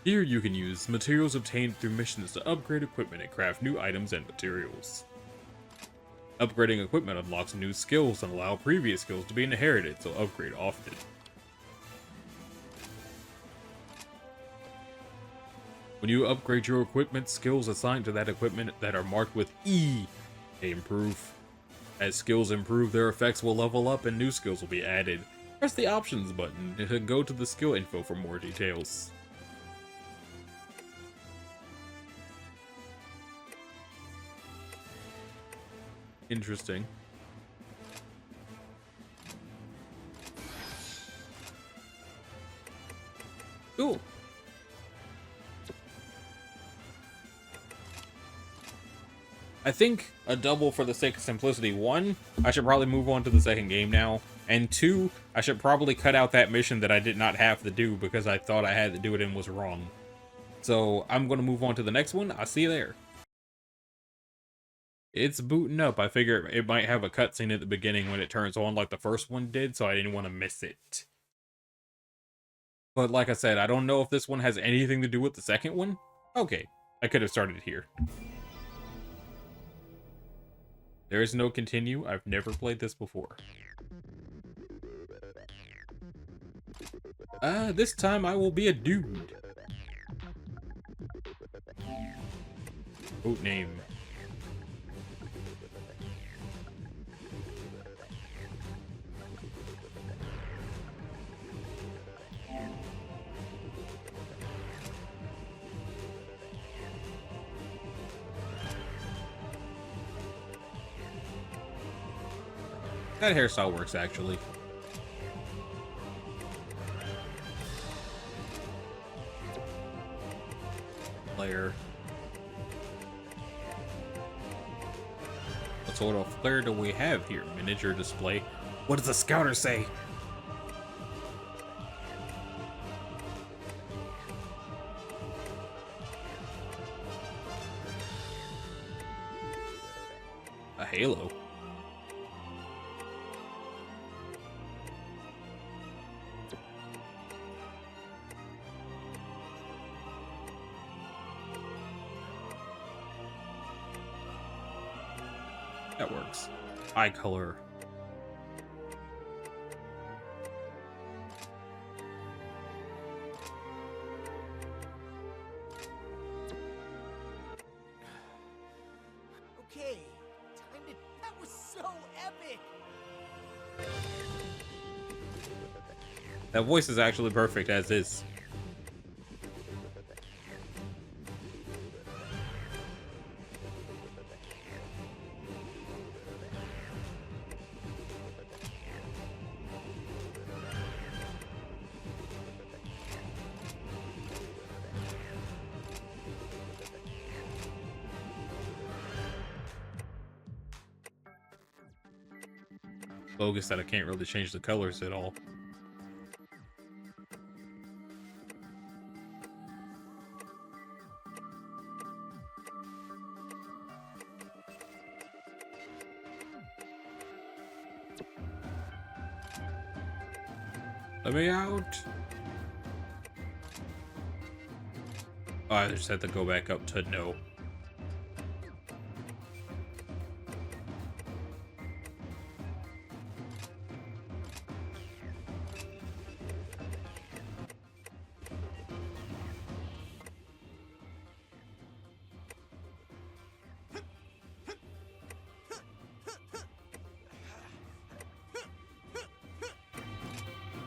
Here you can use materials obtained through missions to upgrade equipment and craft new items and materials. Upgrading equipment unlocks new skills and allow previous skills to be inherited, so upgrade often. When you upgrade your equipment, skills assigned to that equipment that are marked with E, they improve. As skills improve, their effects will level up and new skills will be added. Press the options button and go to the skill info for more details. Interesting. Cool. I think a double for the sake of simplicity. One, I should probably move on to the second game now. And two, I should probably cut out that mission that I did not have to do because I thought I had to do it and was wrong. So I'm going to move on to the next one. I'll see you there. It's booting up. I figure it might have a cutscene at the beginning when it turns on like the first one did, so I didn't want to miss it. But like I said, I don't know if this one has anything to do with the second one. Okay, I could have started here. There is no continue. I've never played this before. This time I will be a dude. Boat name. That hairstyle works, actually. Player. What sort of flare do we have here? Miniature display. What does the scouter say? A halo. That works. Eye color. Okay, that was so epic. That voice is actually perfect as is. Bogus that I can't really change the colors at all. Let me out. Oh, I just had to go back up to no.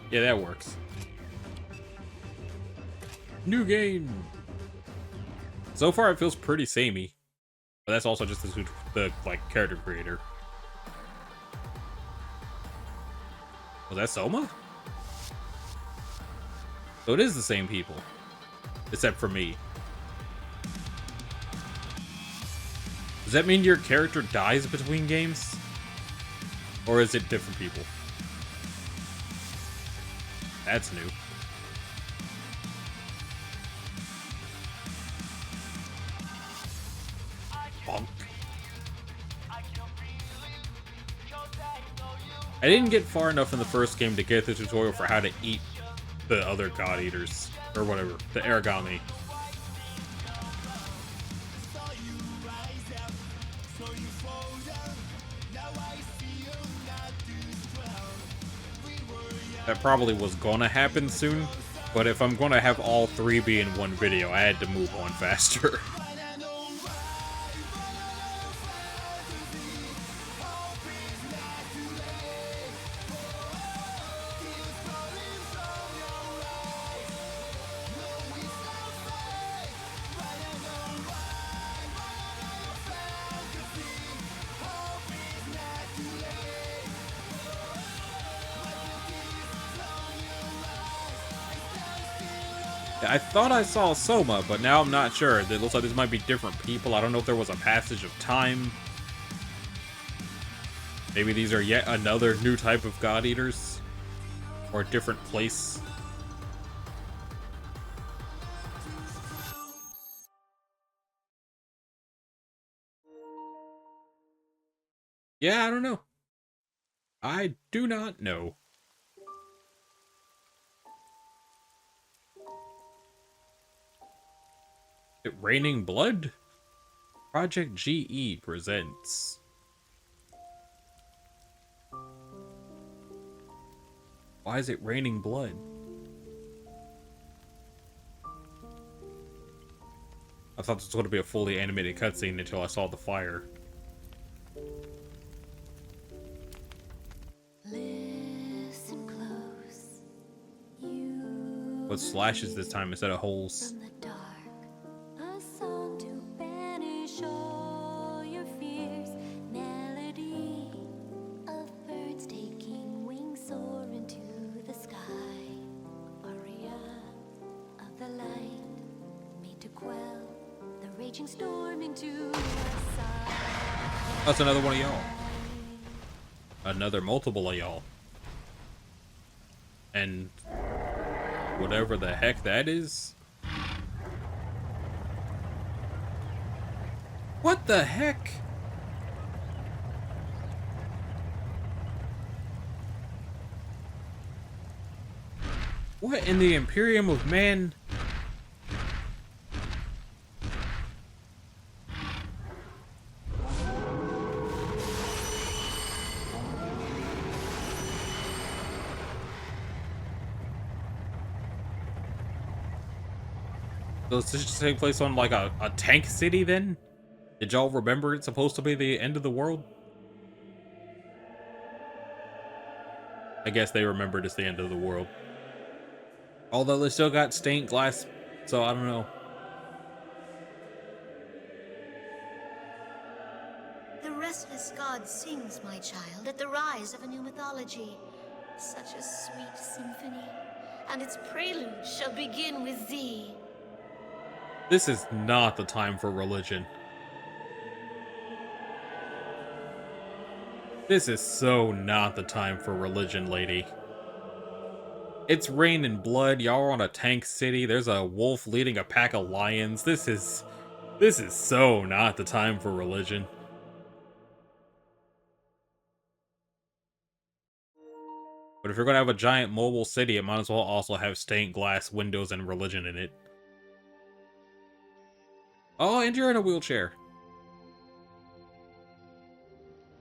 Yeah, that works. New game. So far, it feels pretty samey, but that's also just the like character creator. Was that Soma? So it is the same people, except for me. Does that mean your character dies between games, or is it different people? That's new. Bonk. I didn't get far enough in the first game to get the tutorial for how to eat the other God Eaters, or whatever, the origami. That probably was gonna happen soon, but if I'm gonna have all three be in one video, I had to move on faster. I thought I saw Soma, but now I'm not sure. It looks like this might be different people. I don't know if there was a passage of time. Maybe these are yet another new type of God Eaters. Or a different place. Yeah, I don't know. I do not know. It Raining Blood? Project GE presents. Why is it raining blood? I thought this was going to be a fully animated cutscene until I saw the fire. Listen close. With slashes this time instead of holes. From the dark, a song to banish all your fears. Melody of birds taking wings soar into the sky. Aria of the light, made to quell the raging storm into a sigh. That's another one of y'all. Another multiple of y'all. And whatever the heck that is. What the heck? What in the Imperium of Man? Does this just take place on like a tank city then? Did y'all remember it's supposed to be the end of the world? I guess they remembered it's the end of the world. Although they still got stained glass, so I don't know. The restless god sings, my child, at the rise of a new mythology. Such a sweet symphony, and its prelude shall begin with thee. This is not the time for religion. This is so not the time for religion, lady. It's rain and blood, y'all are on a tank city, there's a wolf leading a pack of lions. This is so not the time for religion. But if you're gonna have a giant mobile city, it might as well also have stained glass windows and religion in it. Oh, and you're in a wheelchair.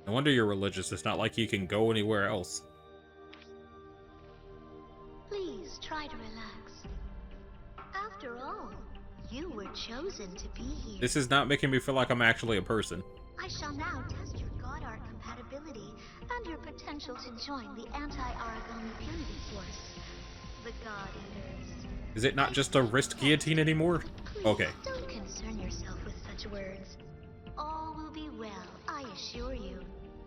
No wonder you're religious. It's not like you can go anywhere else. Please try to relax. After all, you were chosen to be here. This is not making me feel like I'm actually a person. I shall now test your god art compatibility and your potential to join the anti-Aragami Unity Force, the God Eaters. Is it not just a wrist guillotine anymore? Please, okay. Don't concern yourself with such words. All will be well, I assure you.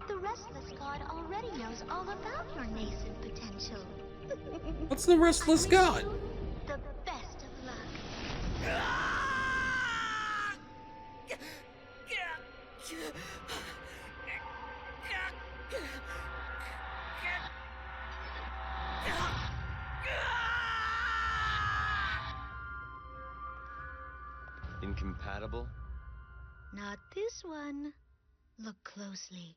The restless god already knows all about your nascent potential. What's the restless god? The best of luck. Incompatible? Not this one. Look closely.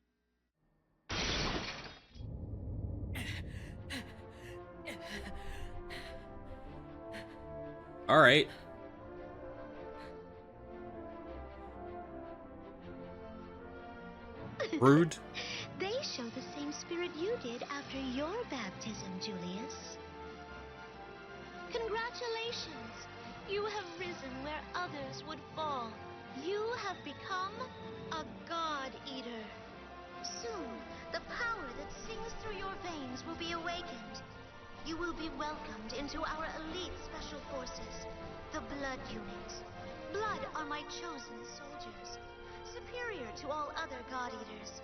All right. Rude. They show the same spirit you did after your baptism, Julius. Congratulations! You have risen where others would fall. You have become a God Eater. Soon, the power that sings through your veins will be awakened. You will be welcomed into our elite special forces, the Blood Unit. Blood are my chosen soldiers, superior to all other God Eaters.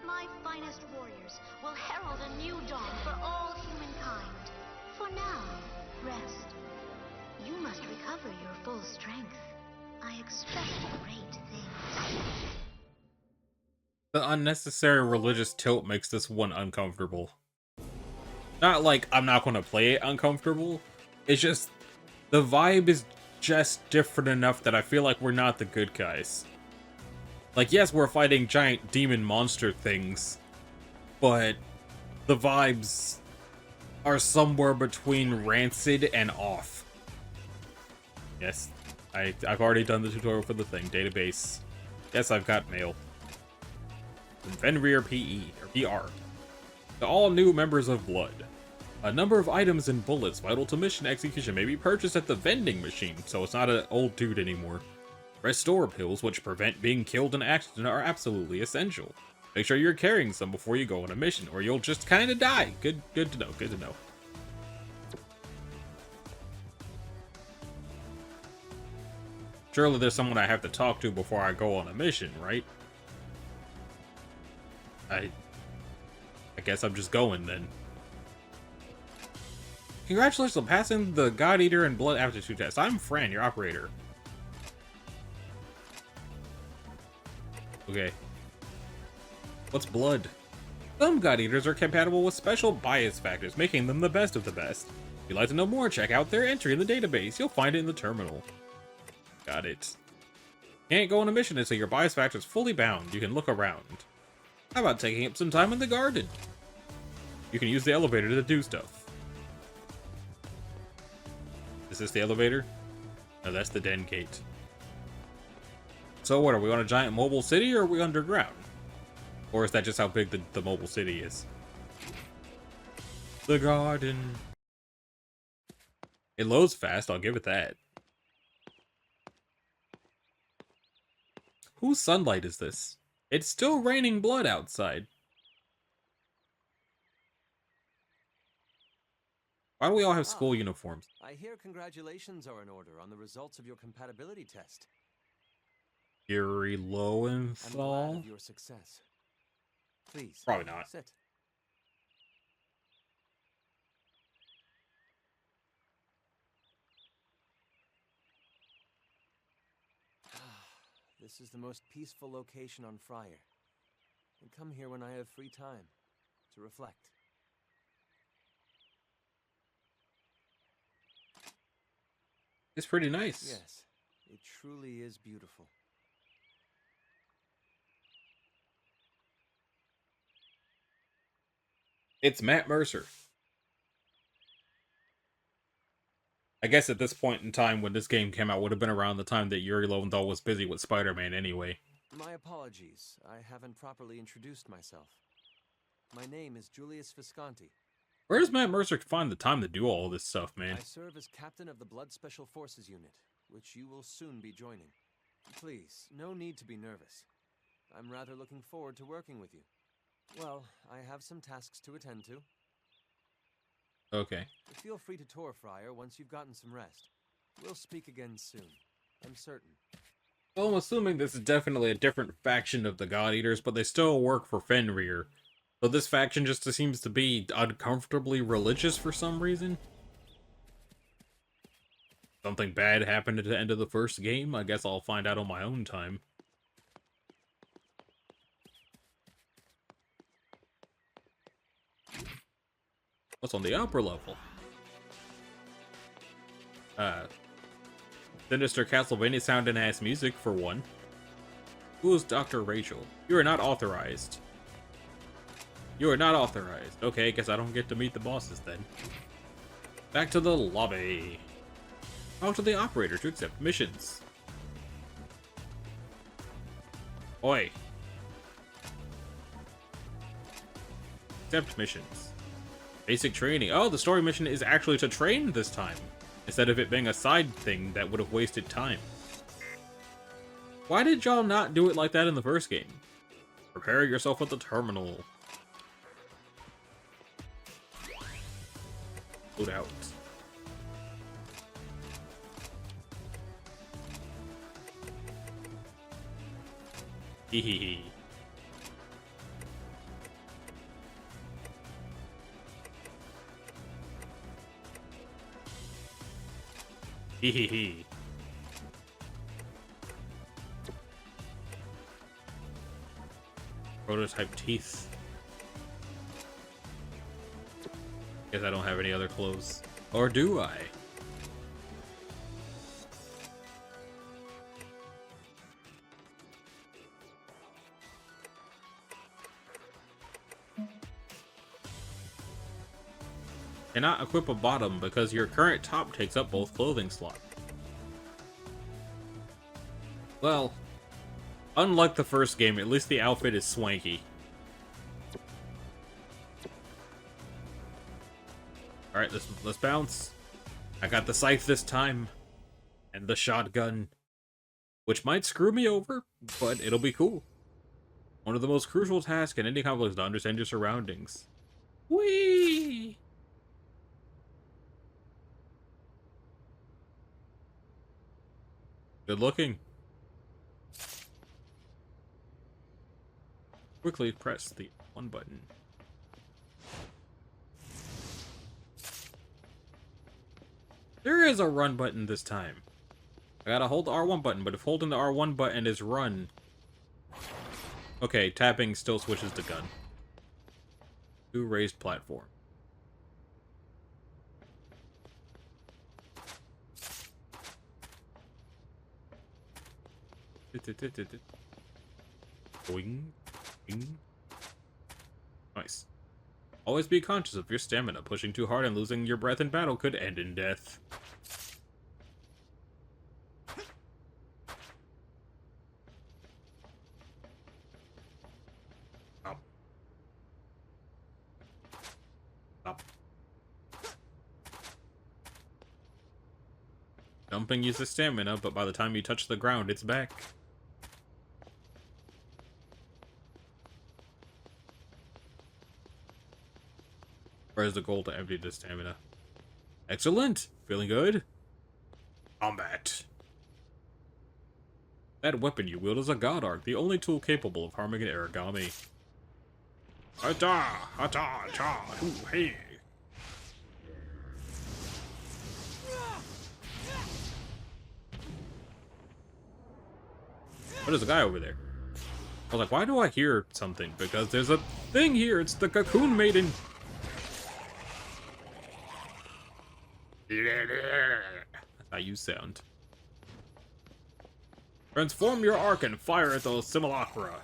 My finest warriors will herald a new dawn for all humankind. For now, rest. You must recover your full strength. I expect great things. The unnecessary religious tilt makes this one uncomfortable. Not like I'm not going to play it uncomfortable. It's just the vibe is just different enough that I feel like we're not the good guys. Like, yes, we're fighting giant demon monster things, but the vibes are somewhere between rancid and off. Yes, I've already done the tutorial for the thing. Database. Yes, I've got mail. From Fenrir PE, or PR. To all new members of Blood. A number of items and bullets vital to mission execution may be purchased at the vending machine, so it's not an old dude anymore. Restore pills, which prevent being killed in action, are absolutely essential. Make sure you're carrying some before you go on a mission, or you'll just kind of die. Good to know, good to know. Surely there's someone I have to talk to before I go on a mission, right? I guess I'm just going then. Congratulations on passing the God Eater and Blood Aptitude test. I'm Fran, your operator. Okay. What's blood? Some God Eaters are compatible with special bias factors, making them the best of the best. If you'd like to know more, check out their entry in the database. You'll find it in the terminal. Got it. Can't go on a mission until your bias factor is fully bound. You can look around. How about taking up some time in the garden? You can use the elevator to do stuff. Is this the elevator? No, that's the den gate. So what, are we on a giant mobile city or are we underground? Or is that just how big the mobile city is? The garden. It loads fast, I'll give it that. Whose sunlight is this? It's still raining blood outside. Why do we all have school uniforms? I hear congratulations are in order on the results of your compatibility test. Yuri I'm glad Lowenthal? of your success. Please, Probably not. sit. This is the most peaceful location on Friar. I come here when I have free time to reflect. It's pretty nice. Yes, it truly is beautiful. It's Matt Mercer. I guess at this point in time when this game came out would have been around the time that Yuri Lowenthal was busy with Spider-Man anyway. My apologies, I haven't properly introduced myself. My name is Julius Visconti. Where does Matt Mercer find the time to do all this stuff, man? I serve as captain of the Blood Special Forces unit, which you will soon be joining. Please, no need to be nervous. I'm rather looking forward to working with you. Well, I have some tasks to attend to. Okay. Feel free to tour Friar once you've gotten some rest. We'll speak again soon, I'm certain. Well, I'm assuming this is definitely a different faction of the God Eaters, but they still work for Fenrir. So this faction just seems to be uncomfortably religious for some reason. Something bad happened at the end of the first game? I guess I'll find out on my own time. What's on the upper level? Sinister Castlevania sound and ass music, for one. Who is Dr. Rachel? You are not authorized. You are not authorized. Okay, guess I don't get to meet the bosses then. Back to the lobby. Talk to the operator to accept missions. Oi. Accept missions. Basic training. Oh, the story mission is actually to train this time, instead of it being a side thing that would have wasted time. Why did y'all not do it like that in the first game? Prepare yourself at the terminal. Load out. Hee hee hee. Hee hee hee. Prototype teeth. Guess I don't have any other clothes. Or do I? Cannot equip a bottom because your current top takes up both clothing slots. Well, unlike the first game, at least the outfit is swanky. Alright, let's bounce. I got the scythe this time. And the shotgun. Which might screw me over, but it'll be cool. One of the most crucial tasks in any conflict is to understand your surroundings. Whee! Good looking. Quickly press the one button. There is a run button this time. I gotta hold the R1 button, but if holding the R1 button is run... Okay, tapping still switches to gun. 2 raised platform. Boing. Boing. Nice. Always be conscious of your stamina. Pushing too hard and losing your breath in battle could end in death. Up. Up. Jumping uses stamina, but by the time you touch the ground, it's back. Where's the goal to empty the stamina? Excellent! Feeling good? Combat. That weapon you wield is a god arc, the only tool capable of harming an origami. Hata! Hata! Cha! Hoo! Hey! Oh, there's a guy over there. I was like, why do I hear something? Because there's a thing here! It's the Cocoon Maiden! That's how you sound. Transform your arc and fire at those simulacra.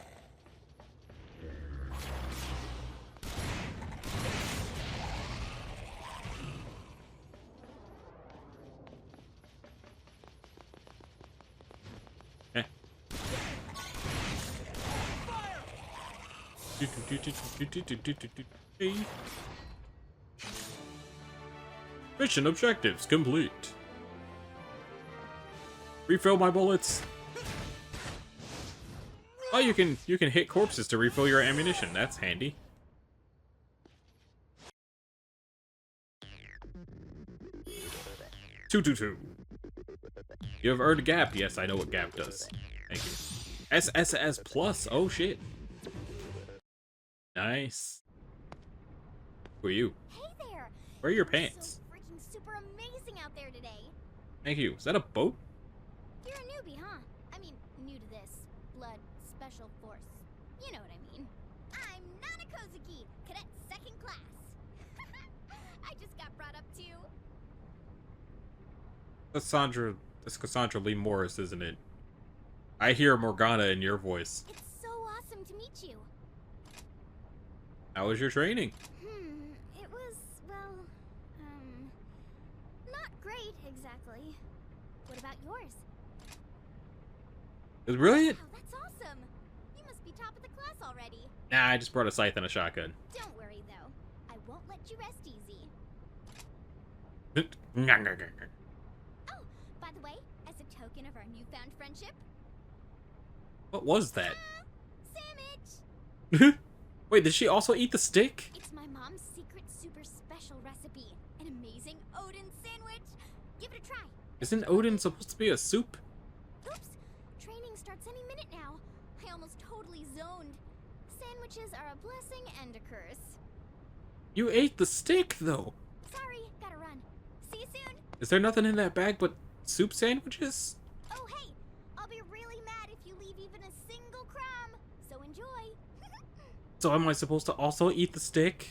Eh. Mission objectives complete. Refill my bullets. Oh, you can hit corpses to refill your ammunition. That's handy. Two. You have earned Gap. Yes, I know what Gap does. Thank you. SSS plus. Oh shit. Nice. Who are you? Hey there. Where are your pants? So freaking super amazing out there today. Thank you. Is that a boat? You're a newbie, huh? I mean, new to this. Blood Special Force. You know what I mean. I'm Nana Kozuki, cadet 2nd class. I just got brought up too. That's Cassandra Lee Morris, isn't it? I hear Morgana in your voice. It's so awesome to meet you. How was your training? It was, well, not great exactly. What about yours? It was brilliant. Wow, that's awesome. You must be top of the class already. Nah, I just brought a scythe and a shotgun. Don't worry though. I won't let you rest easy. Oh, by the way, as a token of our newfound friendship. What was that? Sandwich! Wait, did she also eat the stick? It's my mom's secret super special recipe. An amazing Odin sandwich. Give it a try. Isn't Odin supposed to be a soup? Oops. Training starts any minute now. I almost totally zoned. Sandwiches are a blessing and a curse. You ate the stick, though. Sorry, gotta run. See you soon. Is there nothing in that bag but soup sandwiches? Oh, hey. I'll be really mad if you leave even a single crumb. So enjoy. So am I supposed to also eat the stick?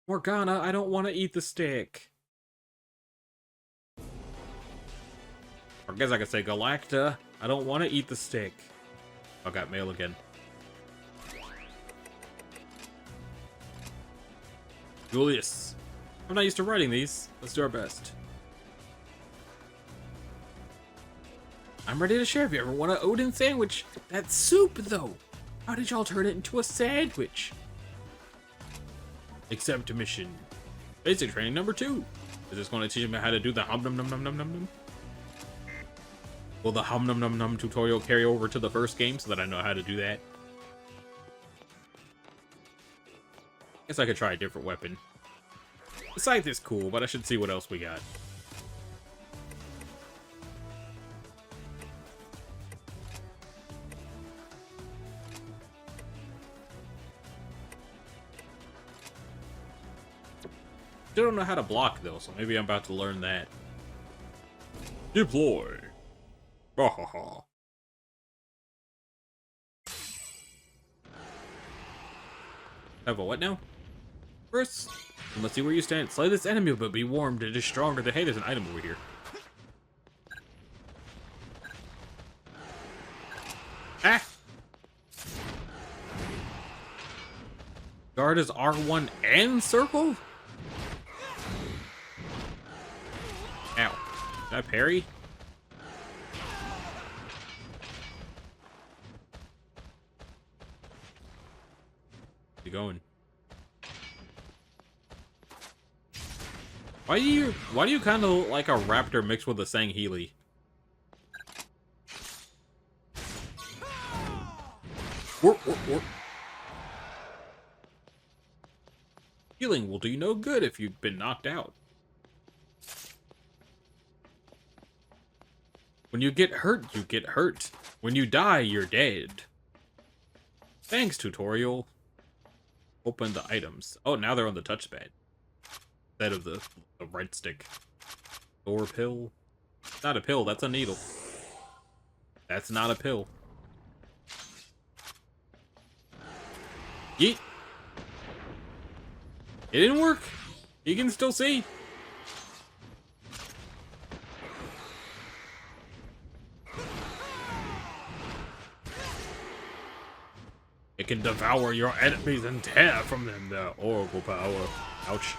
Morgana, I don't want to eat the stick. Or I guess I could say Galacta, I don't want to eat the stick. I got mail again. Julius. I'm not used to writing these. Let's do our best. I'm ready to share if you ever want an Odin sandwich. That's soup, though. How did y'all turn it into a sandwich? Accept mission. Basic training number 2. Is this going to teach me how to do the hum num num num num num num? Will the hum num num num tutorial carry over to the first game so that I know how to do that? Guess I could try a different weapon. The scythe is cool, but I should see what else we got. Still don't know how to block though, so maybe I'm about to learn that. Deploy. Ha ha ha. Have a what now? First, you must see where you stand. Slay this enemy, but be warned, it is stronger than. Hey, there's an item over here. Ah! Guard is R1 and circle? Ow. Did I parry? You going? Why do you kind of look like a raptor mixed with a Sangheili? Warp, warp, warp. Healing will do you no good if you've been knocked out. When you get hurt, you get hurt. When you die, you're dead. Thanks, tutorial. Open the items. Oh, now they're on the touchpad instead of the right stick. Or pill. It's not a pill, that's a needle. That's not a pill. Yeet. It didn't work. You can still see. It can devour your enemies and tear from them their oracle power. Ouch.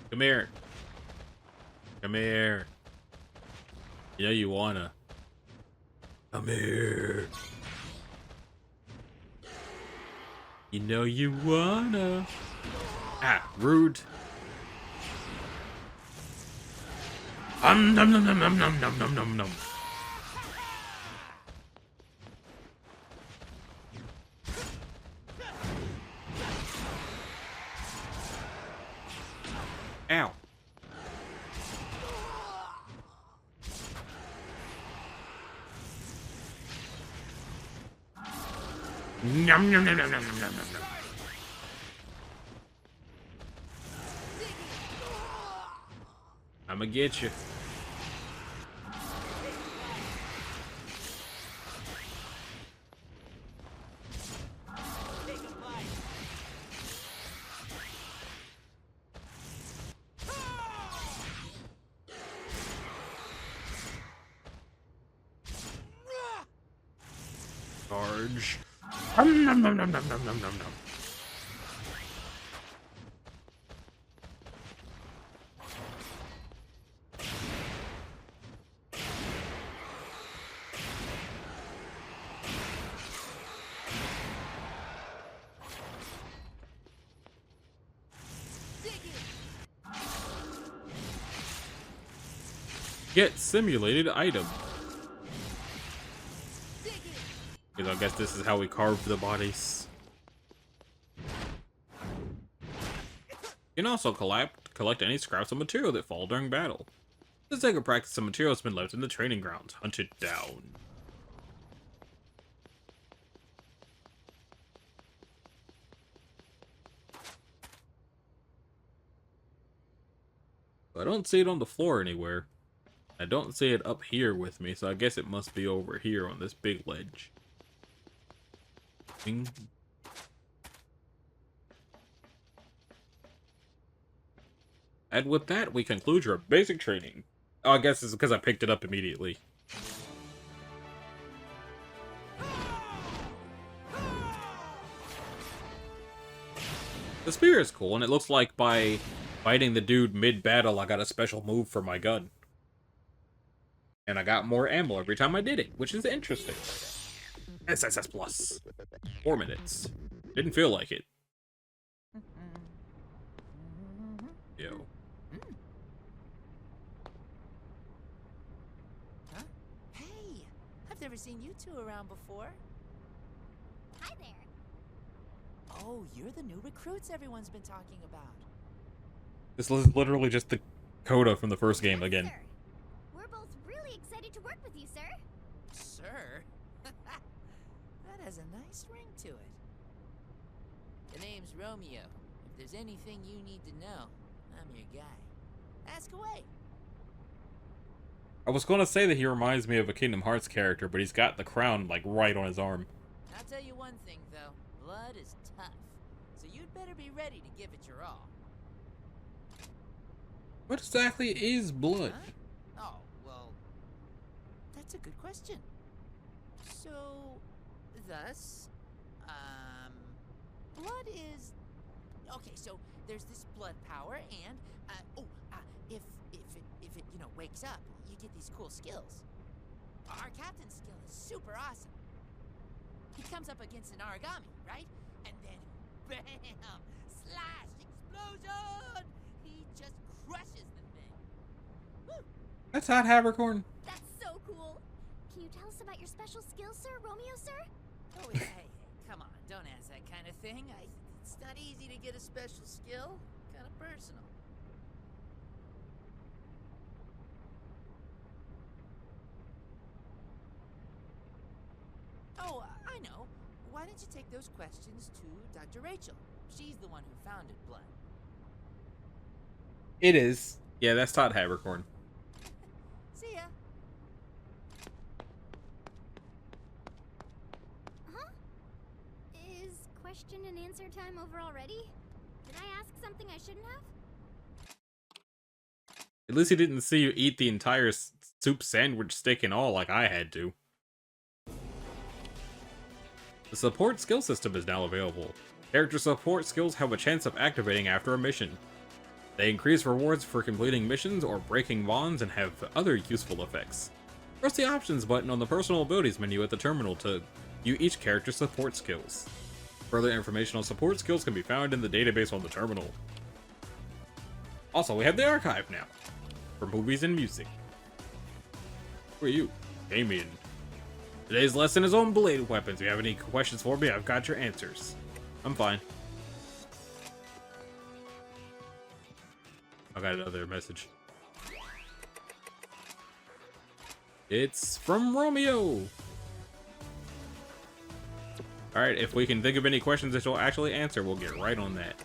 Come here. Come here. Yeah, you wanna. Come here. You know you wanna. Ah, rude. Num num num num num num num num num. Ow. Num num num num num num num num. I'ma get you. Charge. Num num num num num num num num. Get simulated item. Because I guess this is how we carve the bodies. You can also collect any scraps of material that fall during battle. For the sake of practice, some material has been left in the training grounds. Hunt it down. I don't see it on the floor anywhere. I don't see it up here with me, so I guess it must be over here on this big ledge. Bing. And with that, we conclude your basic training. Oh, I guess it's because I picked it up immediately. The spear is cool, and it looks like by fighting the dude mid-battle, I got a special move for my gun. And I got more ammo every time I did it, which is interesting. SSS Plus. 4 minutes. Didn't feel like it. Yo. Huh? Hey! I've never seen you two around before. Hi there. Oh, you're the new recruits everyone's been talking about. This is literally just the coda from the first game again. Sir. We're both really excited to work with you, sir. Sir? That has a nice ring to it. The name's Romeo. If there's anything you need to know, I'm your guy. Ask away. I was gonna say that he reminds me of a Kingdom Hearts character, but he's got the crown, like, right on his arm. I'll tell you one thing, though. Blood is tough. So you'd better be ready to give it your all. What exactly is blood? Huh? Oh, well, that's a good question. So, thus, blood is... Okay, so there's this blood power, and, if it, you know, wakes up, you get these cool skills. Our captain's skill is super awesome. He comes up against an origami, right? And then, bam! Slash! Explosion! He just crushes the thing. Woo! That's hot Havercorn. That's so cool. Can you tell us about your special skills, sir, Romeo, sir? Oh, hey, come on, don't ask that kind of thing. It's not easy to get a special skill. Kind of personal. Oh, I know. Why don't you take those questions to Dr. Rachel? She's the one who founded Blood. It is. Yeah, that's Todd Havercorn. See ya. Huh? Is question and answer time over already? Did I ask something I shouldn't have? At least he didn't see you eat the entire soup sandwich stick and all like I had to. The support skill system is now available. Character support skills have a chance of activating after a mission. They increase rewards for completing missions or breaking bonds and have other useful effects. Press the options button on the personal abilities menu at the terminal to view each character's support skills. Further information on support skills can be found in the database on the terminal. Also, we have the archive now, for movies and music. Who are you? Damien. Today's lesson is on blade weapons. If you have any questions for me, I've got your answers. I'm fine. I got another message. It's from Romeo. Alright, if we can think of any questions that you'll actually answer, we'll get right on that.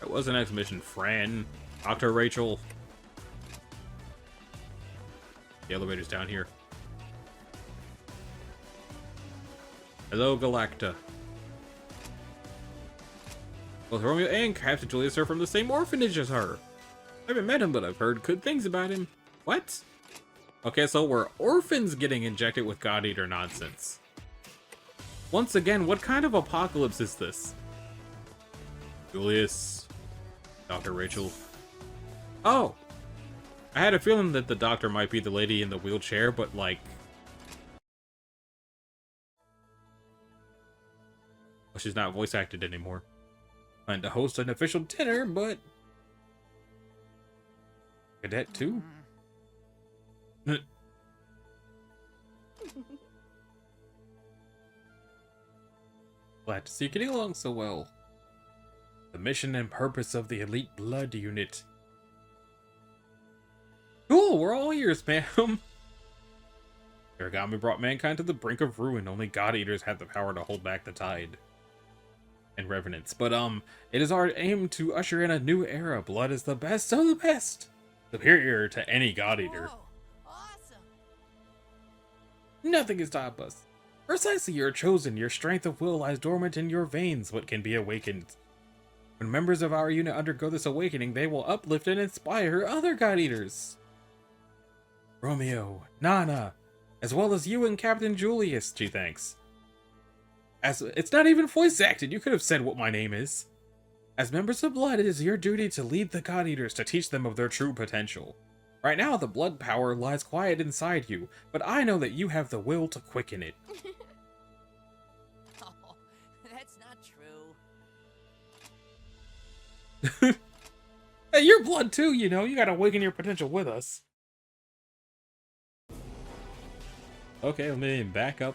That was the next mission. Fran, Dr. Rachel. The elevator's down here. Hello, Galacta. Both Romeo and Captain Julius are from the same orphanage as her. I haven't met him, but I've heard good things about him. What? Okay, so we're orphans getting injected with God Eater nonsense. Once again, what kind of apocalypse is this? Julius. Dr. Rachel. Oh! I had a feeling that the doctor might be the lady in the wheelchair, but like... Well, she's not voice acted anymore. Planned to host an official dinner, but... Cadet 2? Glad to see you getting along so well. The mission and purpose of the Elite Blood Unit. Cool, we're all ears, ma'am. Origami brought mankind to the brink of ruin. Only God Eaters had the power to hold back the tide. And revenants. But, it is our aim to usher in a new era. Blood is the best of the best. Superior to any God Eater. Whoa, awesome. Nothing can stop us. Precisely, you're chosen. Your strength of will lies dormant in your veins, what can be awakened. When members of our unit undergo this awakening, they will uplift and inspire other God Eaters. Romeo, Nana, as well as you and Captain Julius, she thanks. As it's not even voice acted, you could have said what my name is. As members of Blood, it is your duty to lead the God Eaters to teach them of their true potential. Right now, the blood power lies quiet inside you, but I know that you have the will to quicken it. Oh, that's not true. Hey, you're Blood too, you know. You gotta awaken your potential with us. Okay, let me back up.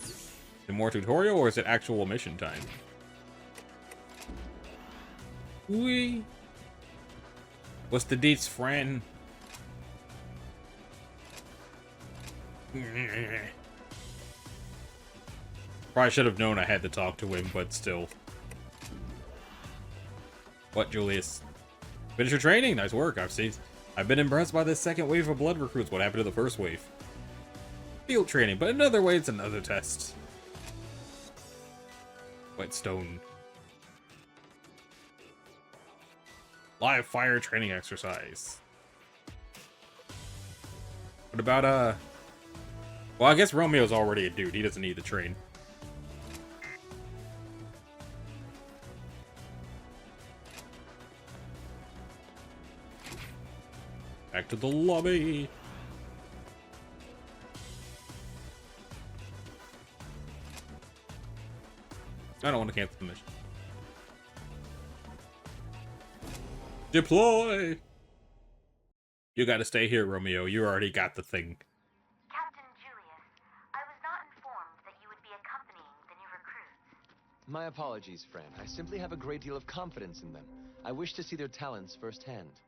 Is it more tutorial or is it actual mission time? Whee! What's the deets, Fran? Probably should have known I had to talk to him, but still. What, Julius? Finish your training. Nice work. I've been impressed by this second wave of blood recruits. What happened to the first wave? Field training, but another way it's another test. Whetstone. Live fire training exercise. What about, well, I guess Romeo's already a dude. He doesn't need to train. Back to the lobby. I don't want to cancel the mission. Deploy! You gotta stay here, Romeo. You already got the thing. Captain Julius, I was not informed that you would be accompanying the new recruits. My apologies, friend. I simply have a great deal of confidence in them. I wish to see their talents firsthand.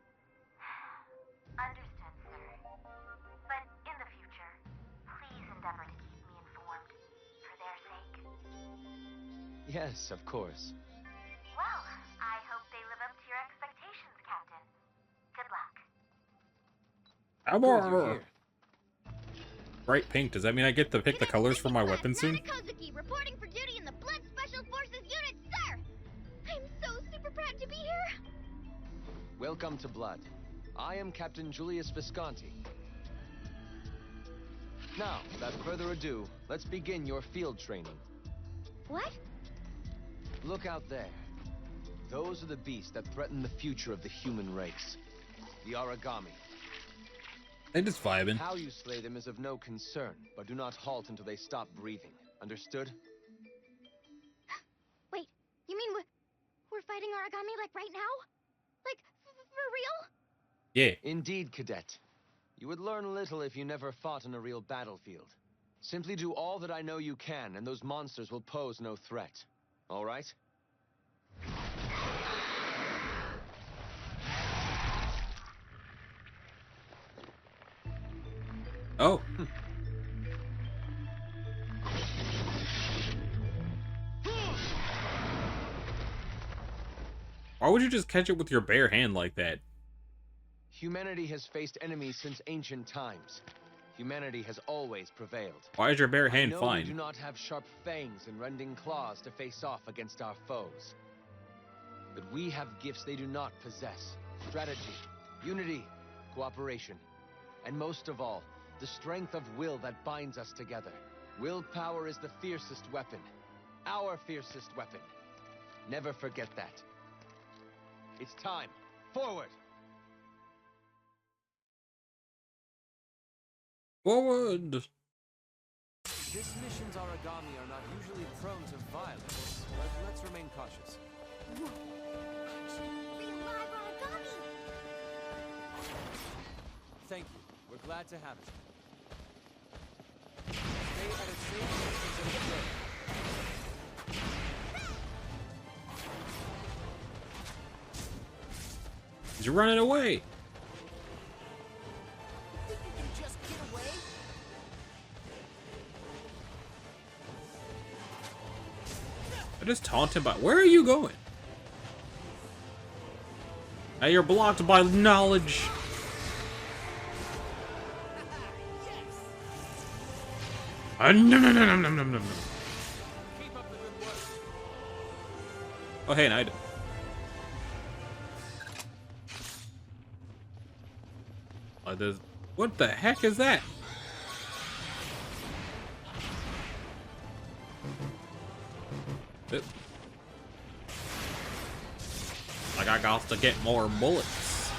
Understood, sir. But in the future, please endeavor to keep me informed, for their sake. Yes, of course. Well, I hope they live up to your expectations, Captain. Good luck. Good, you're here. Bright pink. Does that mean I get to pick the colors for my weapon soon? Kozuki, reporting for duty in the Blood Special Forces unit, sir! I'm so super proud to be here! Welcome to Blood. I am Captain Julius Visconti. Now, without further ado, let's begin your field training. What? Look out there. Those are the beasts that threaten the future of the human race. The Origami. They just vibing. How you slay them is of no concern, but do not halt until they stop breathing. Understood? Wait, you mean we're fighting Origami like right now? Like, for real? Yeah. Indeed, cadet. You would learn little if you never fought on a real battlefield. Simply do all that I know you can, and those monsters will pose no threat. All right? Oh. Why would you just catch it with your bare hand like that? Humanity has faced enemies since ancient times. Humanity has always prevailed. Why is your bare hand I know fine? We do not have sharp fangs and rending claws to face off against our foes. But we have gifts they do not possess. Strategy, unity, cooperation, and most of all, the strength of will that binds us together. Willpower is the fiercest weapon. Our fiercest weapon. Never forget that. It's time. Forward! Forward! This mission's Origami are not usually prone to violence, but let's remain cautious. Real live Origami! Thank you. We're glad to have it. Stay at a safe distance and observe. He's running away! Think you can just get away? I just taunt him by. Where are you going? Now you're blocked by knowledge. Nom. Oh, hey, an item. What the heck is that? Oop. Like I got to get more bullets.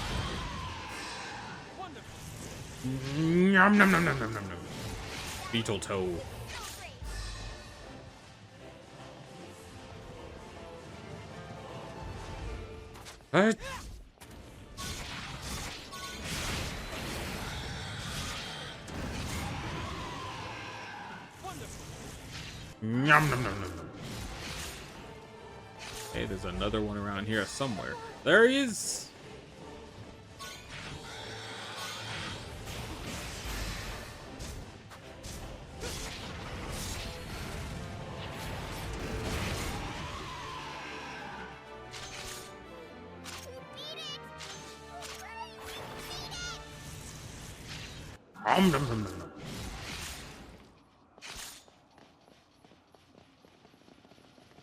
Nom. Beetle toe. What? Nom. Hey, there's another one around here somewhere. There he is.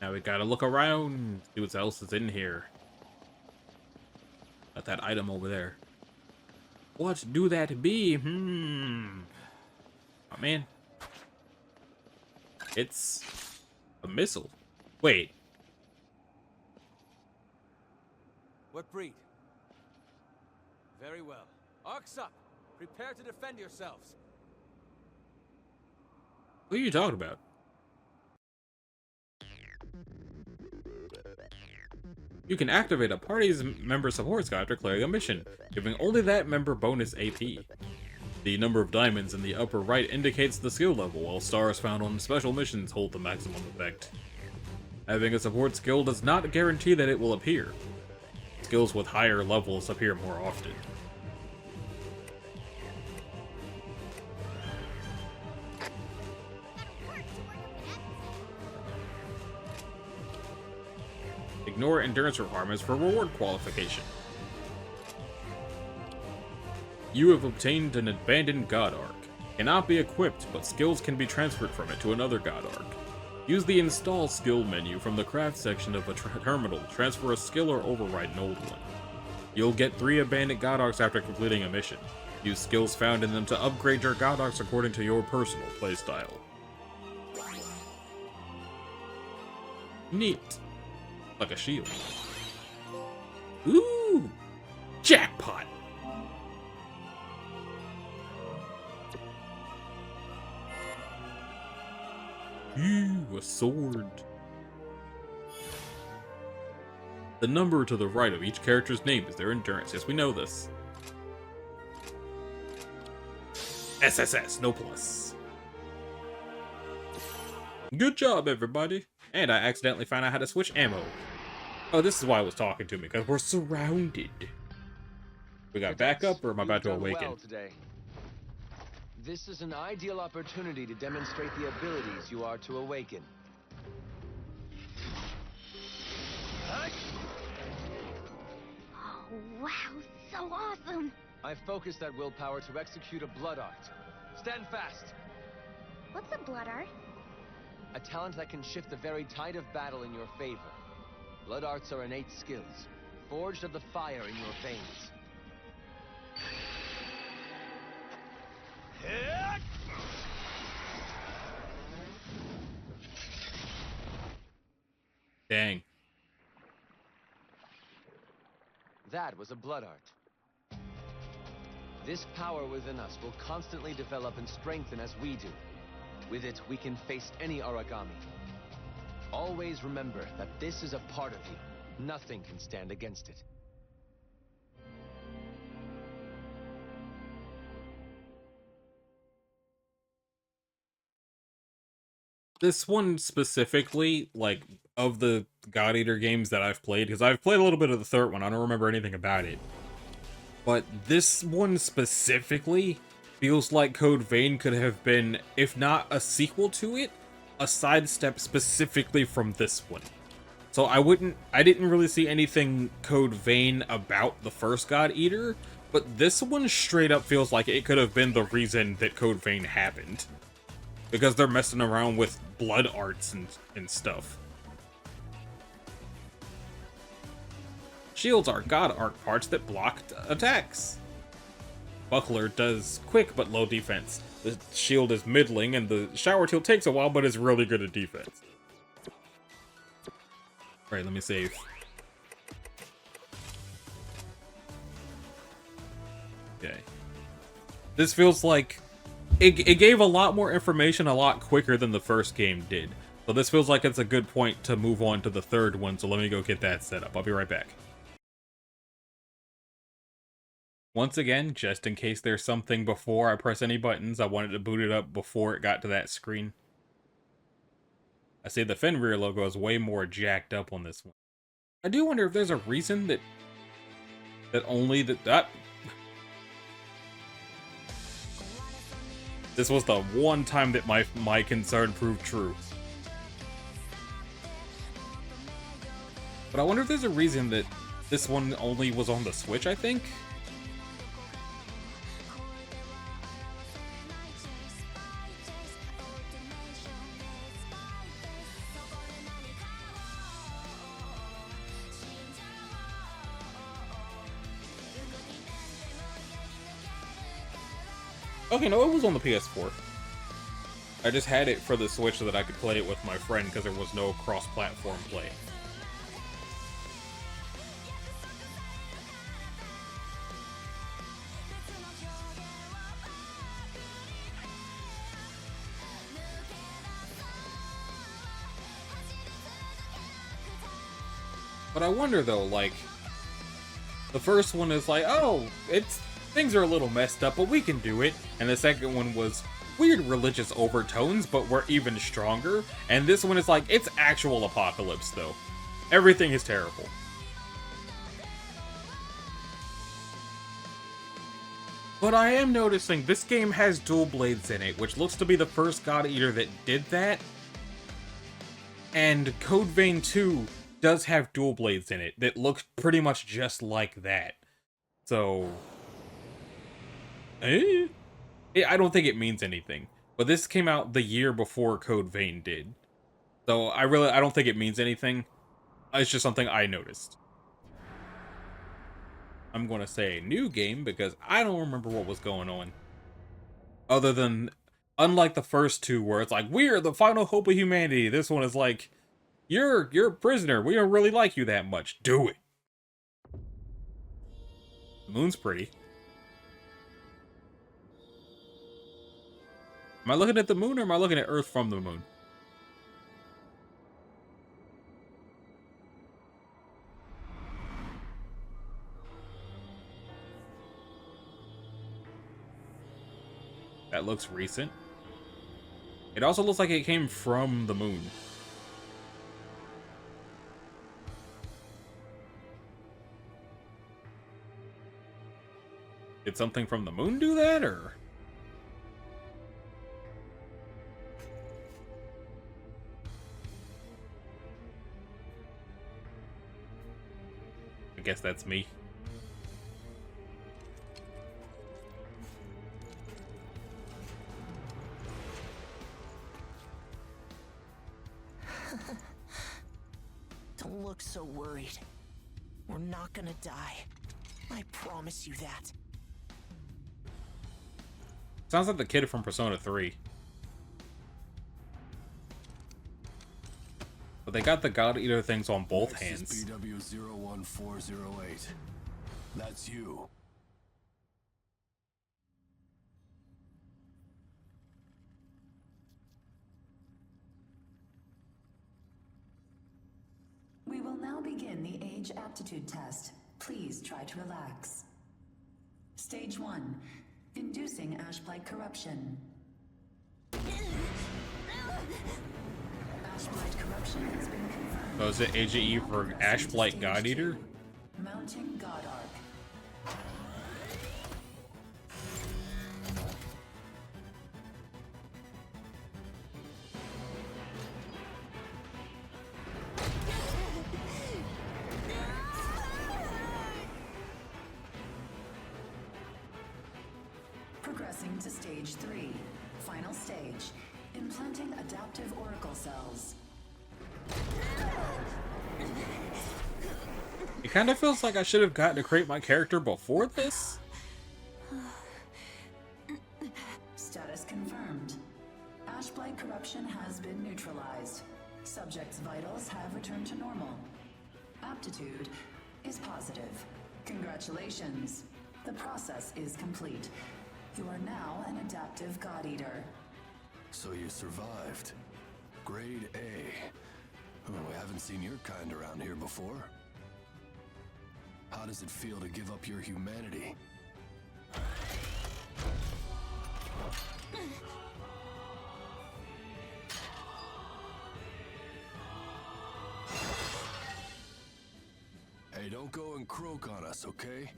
Now we gotta look around, see what else is in here. Got that item over there. What do that be? Oh man. It's a missile. Wait. What breed? Very well. Arcs up. Prepare to defend yourselves. What are you talking about? You can activate a party's member support sky after clearing a mission, giving only that member bonus AP. The number of diamonds in the upper right indicates the skill level, while stars found on special missions hold the maximum effect. Having a support skill does not guarantee that it will appear. Skills with higher levels appear more often. Ignore endurance requirements for reward qualification. You have obtained an abandoned God Arc. Cannot be equipped, but skills can be transferred from it to another God Arc. Use the Install Skill menu from the craft section of a terminal to transfer a skill or override an old one. You'll get 3 abandoned God Arcs after completing a mission. Use skills found in them to upgrade your God Arcs according to your personal playstyle. Neat. Like a shield. Ooh! Jackpot! Ooh, a sword. The number to the right of each character's name is their endurance. Yes, we know this. SSS, no plus. Good job, everybody. And I accidentally found out how to switch ammo. Oh, this is why I was talking to me, because we're surrounded. We got backup, or am I about to awaken? Well today. This is an ideal opportunity to demonstrate the abilities you are to awaken. Oh, wow, so awesome! I've focused that willpower to execute a blood art. Stand fast! What's a blood art? A talent that can shift the very tide of battle in your favor. Blood arts are innate skills, forged of the fire in your veins. Dang. That was a blood art. This power within us will constantly develop and strengthen as we do. With it, we can face any Aragami. Always remember that this is a part of you. Nothing can stand against it. This one specifically, like, of the God Eater games that I've played, because I've played a little bit of the third one, I don't remember anything about it. But this one specifically feels like Code Vein could have been, if not a sequel to it, a sidestep specifically from this one. So I didn't really see anything Code Vein about the first God Eater, but this one straight up feels like it could have been the reason that Code Vein happened. Because they're messing around with blood arts and stuff. Shields are God Arc parts that block attacks. Buckler does quick but low defense. The shield is middling, and the shower tilt takes a while, but is really good at defense. Alright, let me save. Okay. This feels like... It gave a lot more information a lot quicker than the first game did. So this feels like it's a good point to move on to the third one, so let me go get that set up. I'll be right back. Once again, just in case there's something before I press any buttons, I wanted to boot it up before it got to that screen. I see the Fenrir logo is way more jacked up on this one. I do wonder if there's a reason that only that this was the one time that my concern proved true. But I wonder if there's a reason that this one only was on the Switch, I think? Okay, no, it was on the PS4. I just had it for the Switch so that I could play it with my friend because there was no cross-platform play. But I wonder though, like, the first one is like, oh, things are a little messed up, but we can do it. And the second one was weird religious overtones, but we're even stronger. And this one is like, it's actual apocalypse though. Everything is terrible. But I am noticing this game has dual blades in it, which looks to be the first God Eater that did that. And Code Vein 2 does have dual blades in it that look pretty much just like that. So, I don't think it means anything. But this came out the year before Code Vein did. So I don't think it means anything. It's just something I noticed. I'm going to say new game because I don't remember what was going on. Other than, unlike the first two where it's like, we're the final hope of humanity. This one is like, you're a prisoner. We don't really like you that much. Do it. The moon's pretty. Am I looking at the moon or am I looking at Earth from the moon? That looks recent. It also looks like it came from the moon. Did something from the moon do that, or? I guess that's me. Don't look so worried. We're not gonna die. I promise you that. Sounds like the kid from Persona 3. But they got the God Eater things on both hands. BW01408. That's you. We will now begin the age aptitude test. Please try to relax. Stage 1. Inducing Ashblight corruption. Ashblight corruption has been confirmed. So is it AGE for Ashblight God Eater? Mounting God Arc. Progressing to stage 3. Final stage. Implanting adaptive oracle cells. It kind of feels like I should have gotten to create my character before this. Status confirmed. Ashblight corruption has been neutralized. Subject's vitals have returned to normal. Aptitude is positive. Congratulations. The process is complete. You are now an adaptive God Eater. So you survived. Grade A. Oh, we haven't seen your kind around here before. How does it feel to give up your humanity? Hey, don't go and croak on us, okay?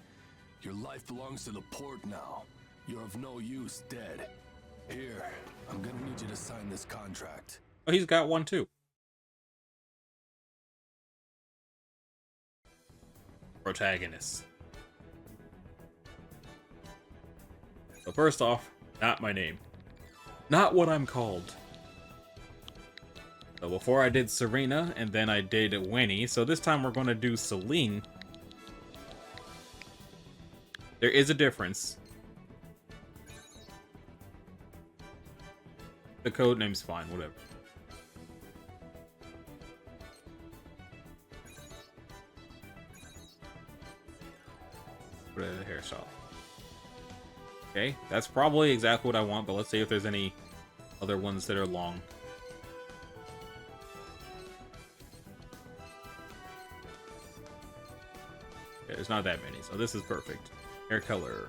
Your life belongs to the port now. You're of no use, dead. Here, I'm gonna need you to sign this contract. Oh, he's got one too. Protagonist. So first off, not my name. Not what I'm called. So before I did Serena, and then I did Winnie, so this time we're going to do Celine. There is a difference. The code name's fine, whatever. Put it in the hairstyle. Okay, that's probably exactly what I want, but let's see if there's any other ones that are long. Okay, there's not that many, so this is perfect. Hair color.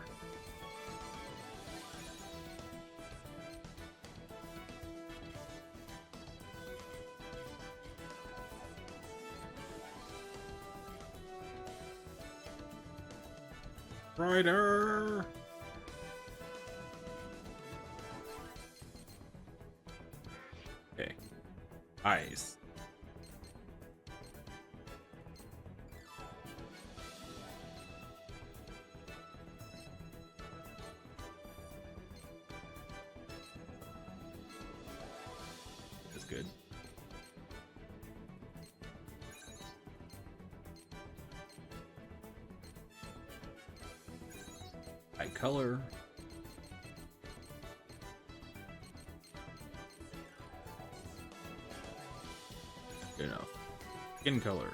Rider. Okay. Eyes. That's good. Eye color. Good enough. Skin color.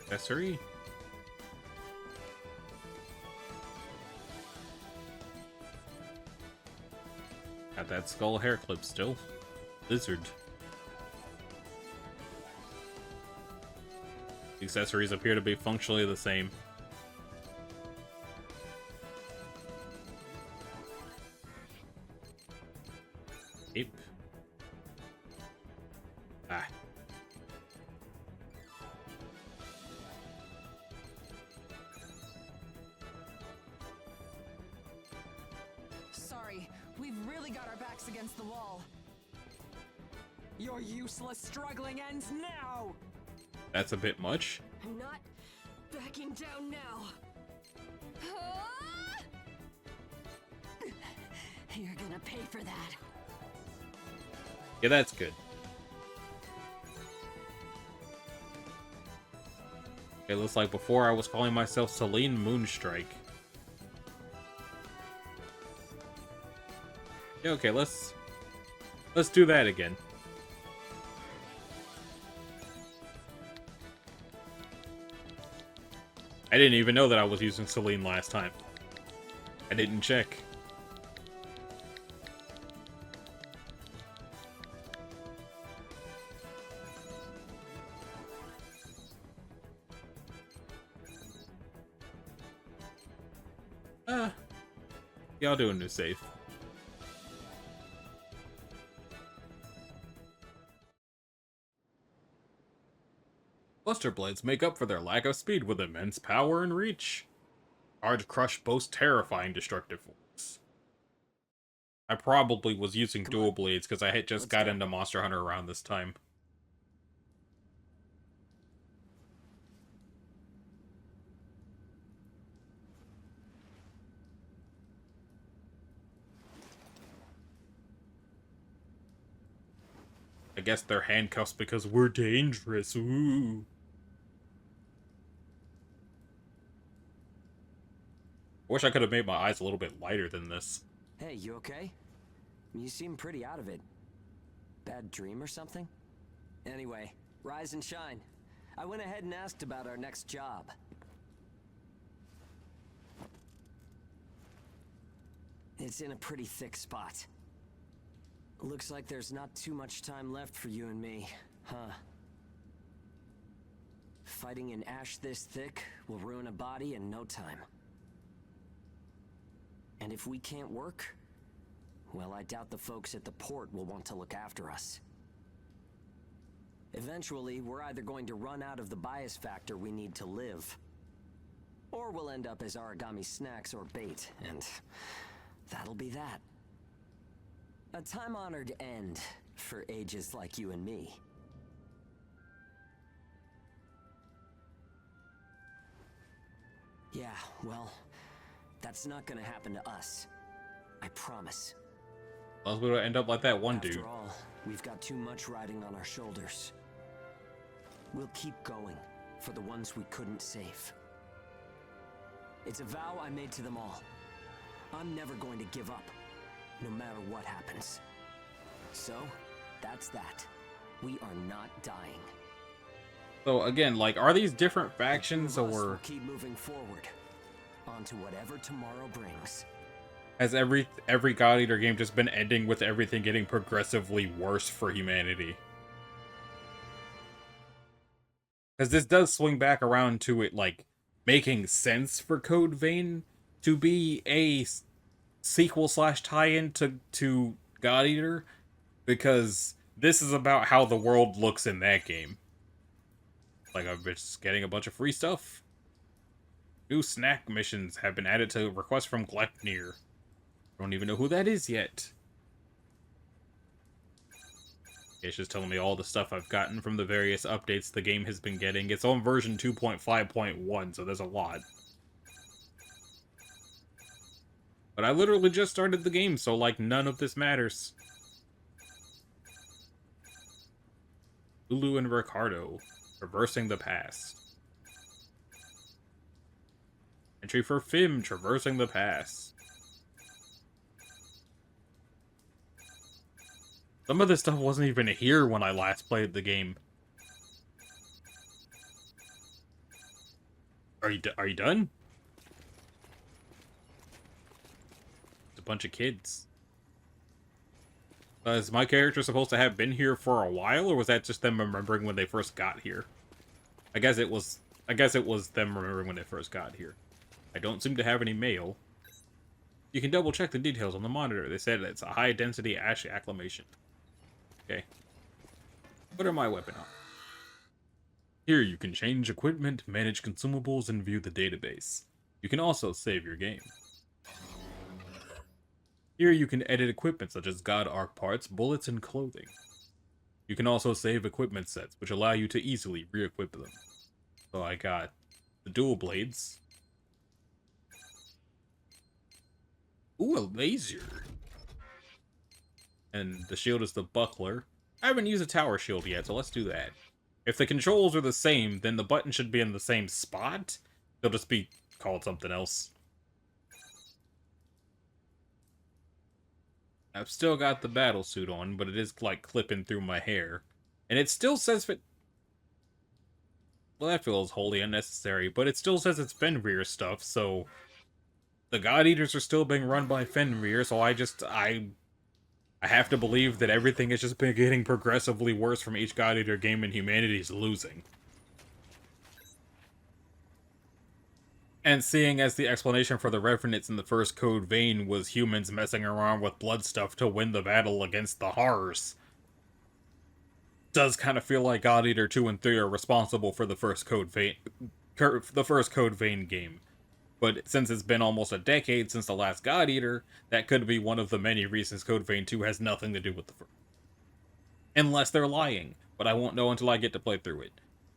Accessory. Got that skull hair clip still. Lizard. The accessories appear to be functionally the same. Ape. Ah. Sorry, we've really got our backs against the wall. Your useless struggling ends now! That's a bit much. I'm not backing down now. You're gonna pay for that. Yeah, that's good. It looks like before I was calling myself Celine Moonstrike. Yeah, okay, let's do that again. I didn't even know that I was using Celine last time. I didn't check. Yeah, I'll do a new save. Buster Blades make up for their lack of speed with immense power and reach. Hard Crush boasts terrifying destructive force. I probably was using dual blades because I had just got into Monster Hunter around this time. I guess they're handcuffs because we're dangerous. Ooh. I wish I could have made my eyes a little bit lighter than this. Hey, you okay? You seem pretty out of it. Bad dream or something? Anyway, rise and shine. I went ahead and asked about our next job. It's in a pretty thick spot. Looks like there's not too much time left for you and me, huh? Fighting an ash this thick will ruin a body in no time. And if we can't work, well, I doubt the folks at the port will want to look after us. Eventually, we're either going to run out of the bias factor we need to live, or we'll end up as origami snacks or bait, and that'll be that. A time-honored end for ages like you and me. Yeah, well, that's not gonna happen to us. I promise. Unless we don't end up like that one dude. After all, we've got too much riding on our shoulders. We'll keep going, for the ones we couldn't save. It's a vow I made to them all. I'm never going to give up, no matter what happens. So, that's that. We are not dying. So again, like, are these different factions, or We'll keep moving forward, on to whatever tomorrow brings. has every God Eater game just been ending with everything getting progressively worse for humanity? Because this does swing back around to it, like, making sense for Code Vein to be a sequel slash tie-in to God Eater, because this is about how the world looks in that game. Like, I'm just getting a bunch of free stuff. New snack missions have been added to requests from Gleipnir. Don't even know who that is yet. It's just telling me all the stuff I've gotten from the various updates the game has been getting. It's on version 2.5.1, so there's a lot. But I literally just started the game, so, like, none of this matters. Lulu and Ricardo, traversing the past. Entry for Fim, traversing the past. Some of this stuff wasn't even here when I last played the game. Are you done? It's a bunch of kids. Is my character supposed to have been here for a while, or was that just them remembering when they first got here? I guess it was them remembering when they first got here. I don't seem to have any mail. You can double check the details on the monitor. They said it's a high density ash acclimation. Okay. What are my weapon on? Here you can change equipment, manage consumables, and view the database. You can also save your game. Here you can edit equipment such as God Arc parts, bullets, and clothing. You can also save equipment sets, which allow you to easily re-equip them. So I got the dual blades. Ooh, a laser. And the shield is the buckler. I haven't used a tower shield yet, so let's do that. If the controls are the same, then the button should be in the same spot. They'll just be called something else. I've still got the battle suit on, but it is, like, clipping through my hair. And it still says well, that feels wholly unnecessary, but it still says it's Fenrir stuff, so... The God Eaters are still being run by Fenrir, so I have to believe that everything has just been getting progressively worse from each God Eater game and humanity is losing. And seeing as the explanation for the Revenants in the first Code Vein was humans messing around with blood stuff to win the battle against the horrors, does kind of feel like God Eater 2 and 3 are responsible for the first Code Vein game. But since it's been almost a decade since the last God Eater, that could be one of the many reasons Code Vein 2 has nothing to do with the first. Unless they're lying, but I won't know until I get to play through it.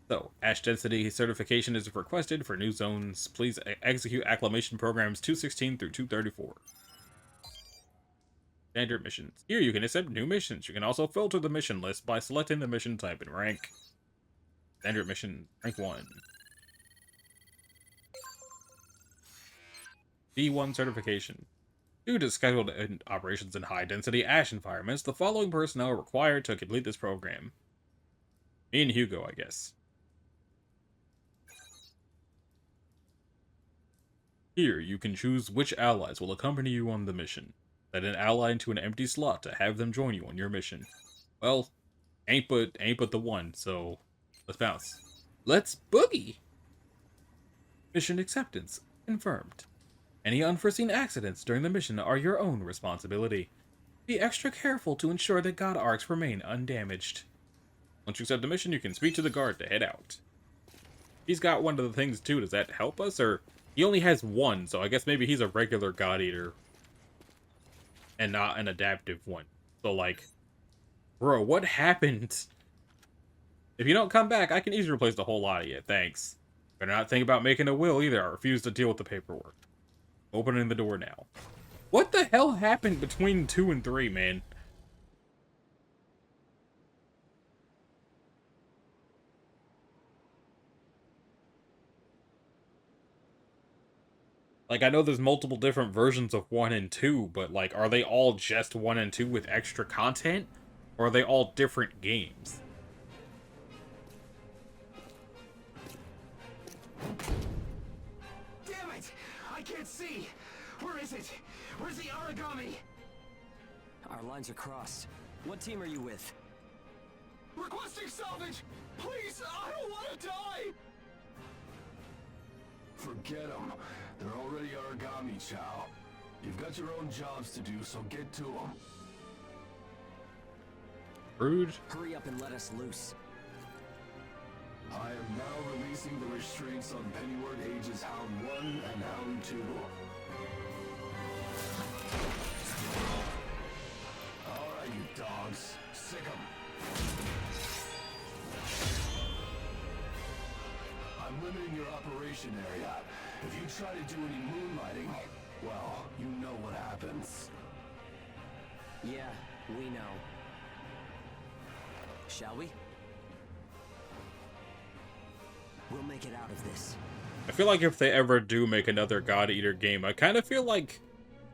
So, Ash Density certification is requested for new zones. Please execute acclimation programs 216 through 234. Standard missions. Here you can accept new missions. You can also filter the mission list by selecting the mission type and rank. Standard mission, rank 1. D1 certification. Due to scheduled operations in high-density ash environments, the following personnel are required to complete this program. Me and Hugo, I guess. Here, you can choose which allies will accompany you on the mission. Set an ally into an empty slot to have them join you on your mission. Well, ain't but the one, so let's bounce. Let's boogie! Mission acceptance confirmed. Any unforeseen accidents during the mission are your own responsibility. Be extra careful to ensure that God Arcs remain undamaged. Once you accept the mission, you can speak to the guard to head out. He's got one of the things too. Does that help us? Or he only has one, so I guess maybe he's a regular God Eater and not an adaptive one. So like, bro, what happened? If you don't come back, I can easily replace the whole lot of you. Thanks. Better not think about making a will either. I refuse to deal with the paperwork. Opening the door now. What the hell happened between 2 and 3, man? Like, I know there's multiple different versions of 1 and 2, but, like, are they all just 1 and 2 with extra content? Or are they all different games? Damn it! I can't see! Where is it? Where's the origami? Our lines are crossed. What team are you with? Requesting salvage! Please, I don't want to die! Forget them. They're already origami, Chow. You've got your own jobs to do, so get to them. Rude. Hurry up and let us loose. I am now releasing the restraints on Pennyward Ages Hound 1 and Hound 2. Alright, you dogs. Sick 'em. I'm limiting your operation area. If you try to do any moonlighting, well, you know what happens. Yeah, we know. Shall we? We'll make it out of this. I feel like if they ever do make another God Eater game, I kind of feel like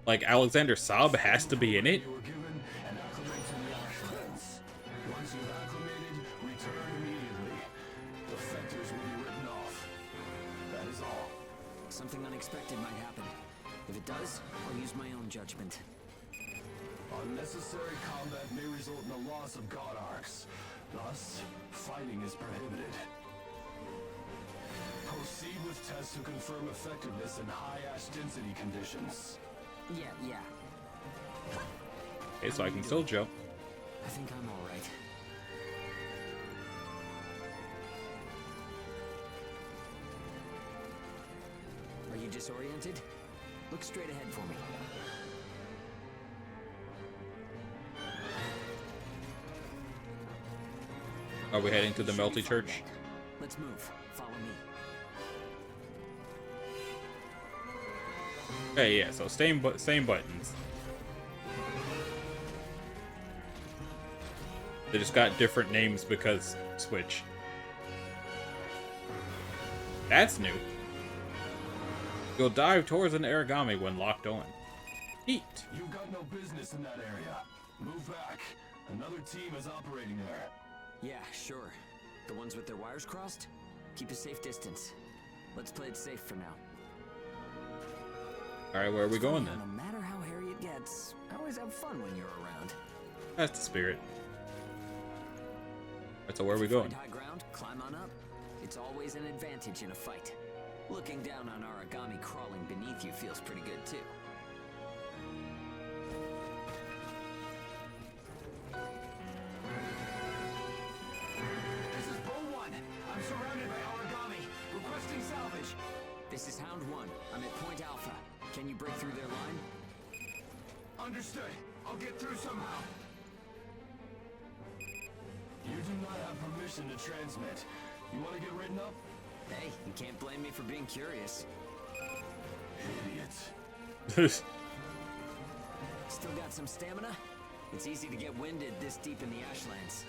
Alexander Saab has to be in it. You were given and acclimate to the Ashlands. Once you've acclimated, return immediately. Defectors will be written off. That is all. Something unexpected might happen. If it does, I'll use my own judgment. Unnecessary combat may result in the loss of God Arcs. Thus, fighting is prohibited. Proceed with tests to confirm effectiveness in high ash density conditions. Yeah. Okay, so I can still jump. I think I'm alright. Are you disoriented? Look straight ahead for me. Are we heading to the Melty Church? Let's move. Follow me. Okay, yeah, so same buttons. They just got different names because Switch. That's new. You'll dive towards an origami when locked on. Neat. You've got no business in that area. Move back. Another team is operating there. Yeah, sure. The ones with their wires crossed? Keep a safe distance. Let's play it safe for now. Alright, where are we going then? No matter how hairy it gets, I always have fun when you're around. That's the spirit. Alright, so where are we going? High ground, climb on up. It's always an advantage in a fight. Looking down on origami crawling beneath you feels pretty good too. This is Bull 1. I'm surrounded by origami. Requesting salvage. This is Hound 1. I'm at Point Alpha. Can you break through their line? Understood. I'll get through somehow. You do not have permission to transmit. You want to get written up? Hey, you can't blame me for being curious. Idiot. Still got some stamina? It's easy to get winded this deep in the Ashlands.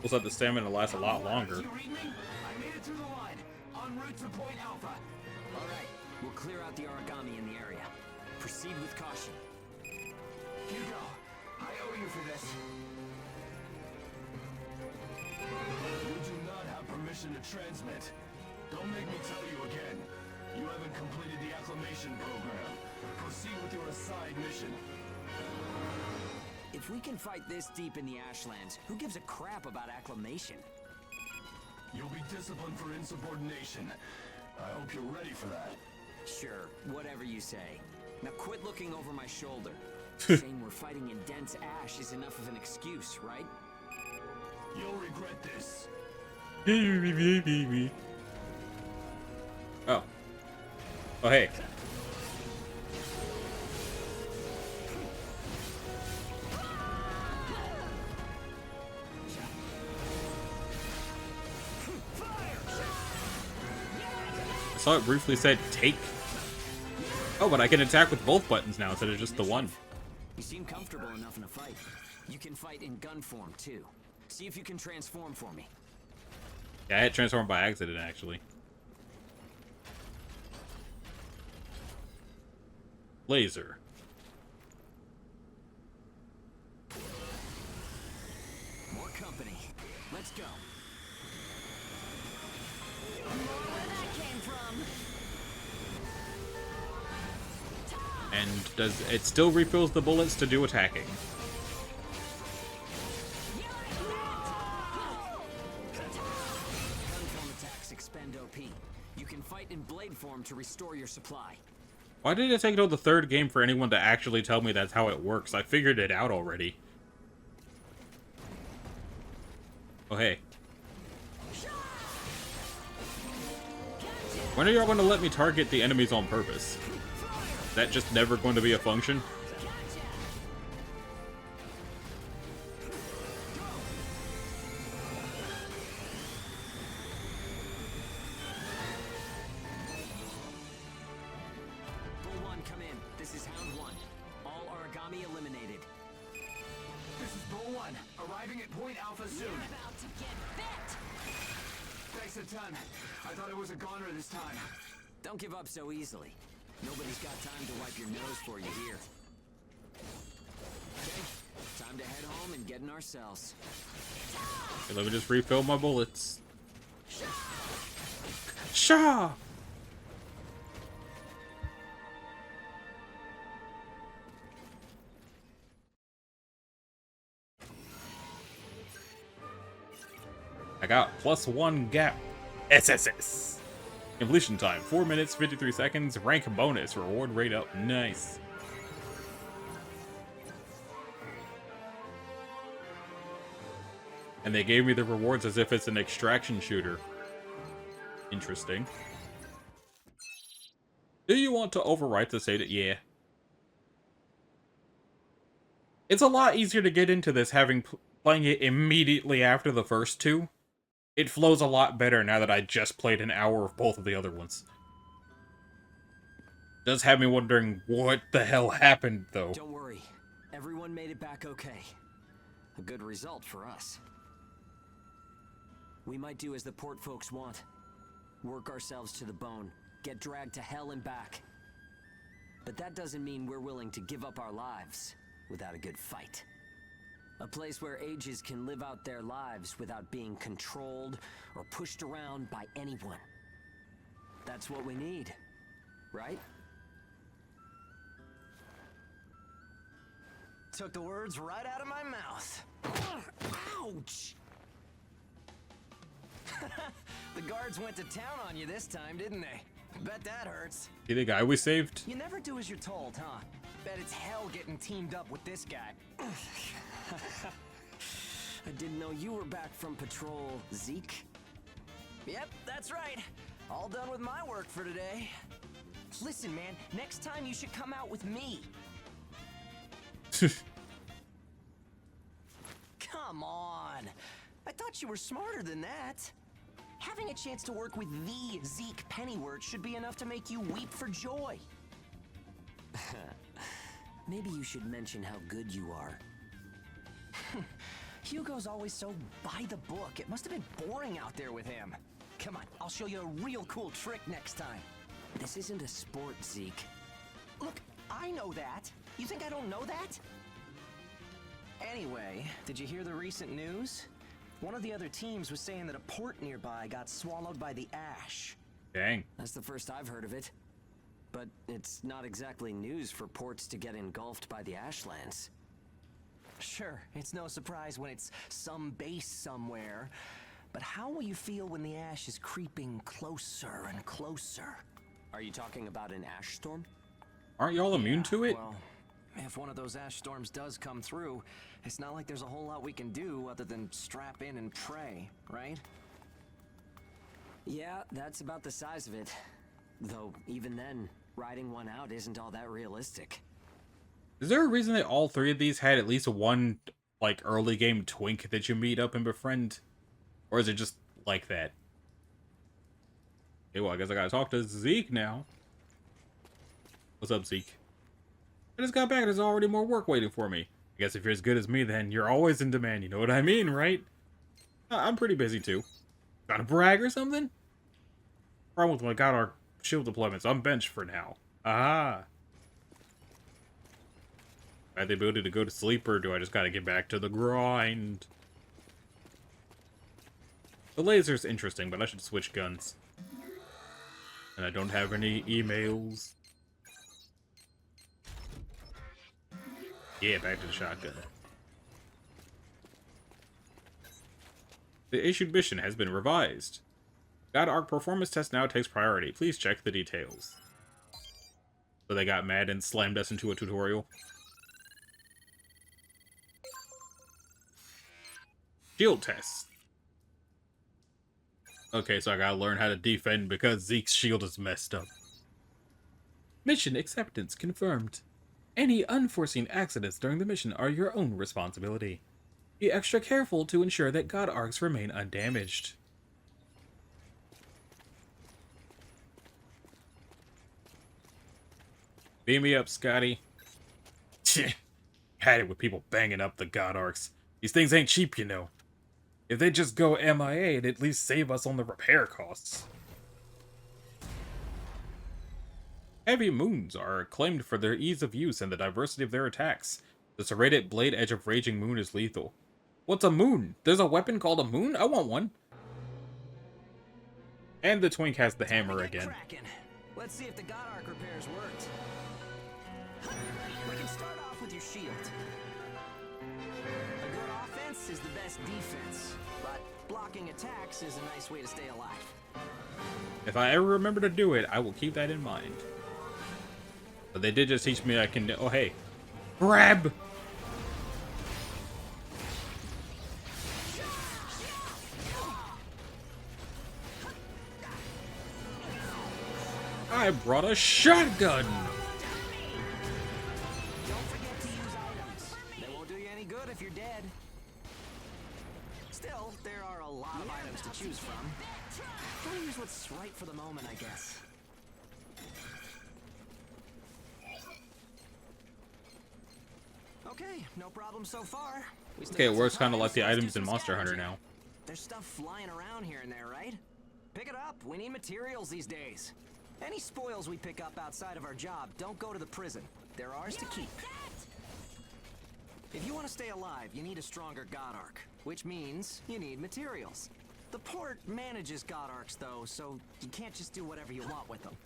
Looks like the stamina lasts a lot longer. You read me? I made it through the line. En route to Point Alpha. Alright, we'll clear out the origami in the area. Proceed with caution. Hugo, I owe you for this. You do not have permission to transmit. Don't make me tell you again. You haven't completed the acclimation program. Proceed with your assigned mission. If we can fight this deep in the Ashlands, who gives a crap about acclimation? You'll be disciplined for insubordination. I hope you're ready for that. Sure, whatever you say. Now quit looking over my shoulder. Saying we're fighting in dense ash is enough of an excuse, right? You'll regret this. Oh. Oh, hey. I saw it briefly said take. Oh, but I can attack with both buttons now instead of just the one. You seem comfortable enough in a fight. You can fight in gun form, too. See if you can transform for me. Yeah, I had transformed by accident, actually. Laser. More company. Let's go. And does it still refills the bullets to do attacking? Gun attacks expend OP. You can fight in blade form to restore your supply. Why did it take till the third game for anyone to actually tell me that's how it works? I figured it out already. Oh, hey. When are y'all going to let me target the enemies on purpose? Is that just never going to be a function? Bull 1, come in. This is Hound 1. All origami eliminated. This is Bull 1, arriving at Point Alpha soon. You're about to get bit! Thanks a ton. I thought it was a goner this time. Don't give up so easily. Nobody's got time to wipe your nose for you here. Okay, time to head home and get in our cells. Okay, let me just refill my bullets. Shaw! I got +1 gap. SSS. Completion time, 4 minutes, 53 seconds. Rank bonus, reward rate up. Nice. And they gave me the rewards as if it's an extraction shooter. Interesting. Do you want to overwrite the save? Yeah. It's a lot easier to get into this playing it immediately after the first two. It flows a lot better now that I just played an hour of both of the other ones. Does have me wondering what the hell happened, though. Don't worry. Everyone made it back okay. A good result for us. We might do as the port folks want. Work ourselves to the bone. Get dragged to hell and back. But that doesn't mean we're willing to give up our lives without a good fight. A place where ages can live out their lives without being controlled or pushed around by anyone. That's what we need, right? Took the words right out of my mouth. Ouch! The guards went to town on you this time, didn't they? Bet that hurts. See the guy we saved? You never do as you're told, huh? Bet it's hell getting teamed up with this guy. I didn't know you were back from patrol, Zeke. Yep, that's right. All done with my work for today. Listen, man, next time you should come out with me. Come on. I thought you were smarter than that. Having a chance to work with the Zeke Pennyworth should be enough to make you weep for joy. Maybe you should mention how good you are. Hugo's always so by the book. It must have been boring out there with him. Come on, I'll show you a real cool trick next time. This isn't a sport, Zeke. Look, I know that. You think I don't know that? Anyway, did you hear the recent news? One of the other teams was saying that a port nearby got swallowed by the ash. Dang. That's the first I've heard of it. But it's not exactly news for ports to get engulfed by the ashlands. Sure, it's no surprise when it's some base somewhere. But how will you feel when the ash is creeping closer and closer? Are you talking about an ash storm? Aren't y'all immune to it? Well, if one of those ash storms does come through, it's not like there's a whole lot we can do other than strap in and pray, right? Yeah, that's about the size of it. Though, even then, riding one out isn't all that realistic. Is there a reason that all three of these had at least one, like, early game twink that you meet up and befriend? Or is it just like that? Okay, well, I guess I gotta talk to Zeke now. What's up, Zeke? I just got back and there's already more work waiting for me. I guess if you're as good as me, then you're always in demand, you know what I mean, right? I'm pretty busy too. Gotta brag or something? Problem with my God Arc shield deployments, I'm benched for now. Ah. I have the ability to go to sleep, or do I just gotta get back to the grind? The laser's interesting, but I should switch guns. And I don't have any emails. Yeah, back to the shotgun. The issued mission has been revised. God Arc performance test now takes priority. Please check the details. So they got mad and slammed us into a tutorial. Shield test. Okay, so I gotta learn how to defend because Zeke's shield is messed up. Mission acceptance confirmed. Any unforeseen accidents during the mission are your own responsibility. Be extra careful to ensure that God Arcs remain undamaged. Beam me up, Scotty. Had it with people banging up the God Arcs. These things ain't cheap, you know. If they just go MIA, it'd at least save us on the repair costs. Heavy moons are acclaimed for their ease of use and the diversity of their attacks. The serrated blade edge of Raging Moon is lethal. What's a moon? There's a weapon called a moon? I want one. And the twink has the hammer again. Let's see if the God Arc repairs worked. We can start off with your shield. A good offense is the best defense, but blocking attacks is a nice way to stay alive. If I ever remember to do it, I will keep that in mind. But they did just teach me I can... Oh, hey. Grab! I brought a shotgun! Don't forget to use items. They won't do you any good if you're dead. Still, there are a lot of items to choose from. Gotta use what's right for the moment, I guess. Okay, no problem so far. Okay, it works kind of like the items in Monster Hunter now. There's stuff flying around here and there, right? Pick it up. We need materials these days. Any spoils we pick up outside of our job don't go to the prison. They're ours to keep. If you want to stay alive, you need a stronger God Arc, which means you need materials. The port manages God Arcs, though, so you can't just do whatever you want with them.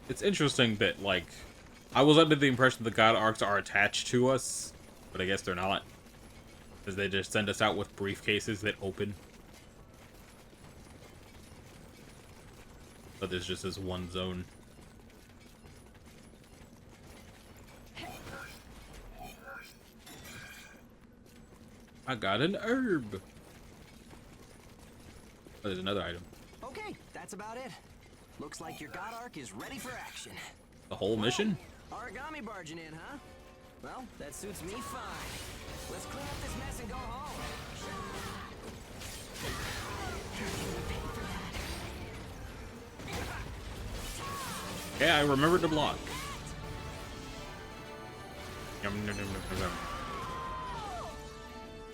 It's interesting that, like, I was under the impression the God Arcs are attached to us, but I guess they're not. Because they just send us out with briefcases that open. But there's just this one zone. I got an herb. Oh, there's another item. Okay, that's about it. Looks like your God Arc is ready for action. The whole mission? Origami barging in, huh? Well, that suits me fine. Let's clean up this mess and go home. Yeah, I remembered to block.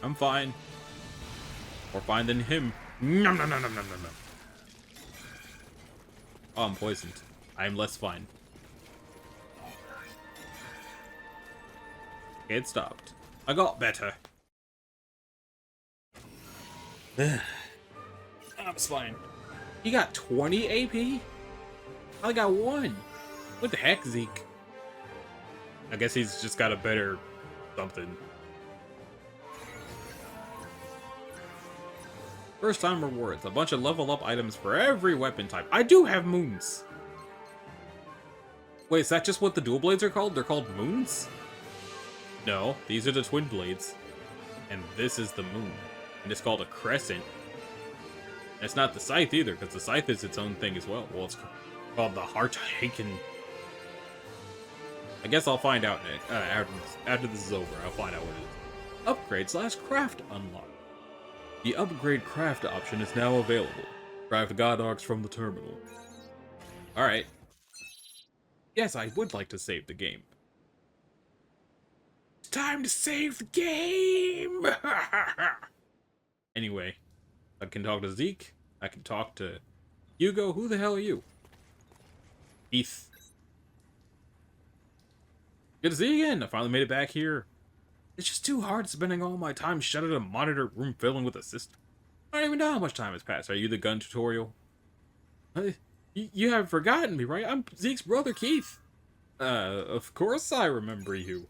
I'm fine. More fine than him. Oh, I'm poisoned. I am less fine. Okay, it stopped. I got better. I'm fine. He got 20 AP? I got 1. What the heck, Zeke? I guess he's just got a better something. First time rewards. A bunch of level up items for every weapon type. I do have moons. Wait, is that just what the dual blades are called? They're called moons? No, these are the twin blades. And this is the moon. And it's called a crescent. And it's not the scythe either, because the scythe is its own thing as well. Well, it's called the Hearthaken. I guess I'll find out after this is over. I'll find out what it is. Upgrade/craft unlocked. The upgrade craft option is now available. Craft God Arcs from the terminal. Alright. Yes, I would like to save the game. It's time to save the game! Anyway, I can talk to Zeke. I can talk to Hugo. Who the hell are you? Heath. Good to see you again. I finally made it back here. It's just too hard spending all my time shut in a monitor room filling with a system. I don't even know how much time has passed. Are you the gun tutorial? You haven't forgotten me, right? I'm Zeke's brother, Keith. Of course I remember you.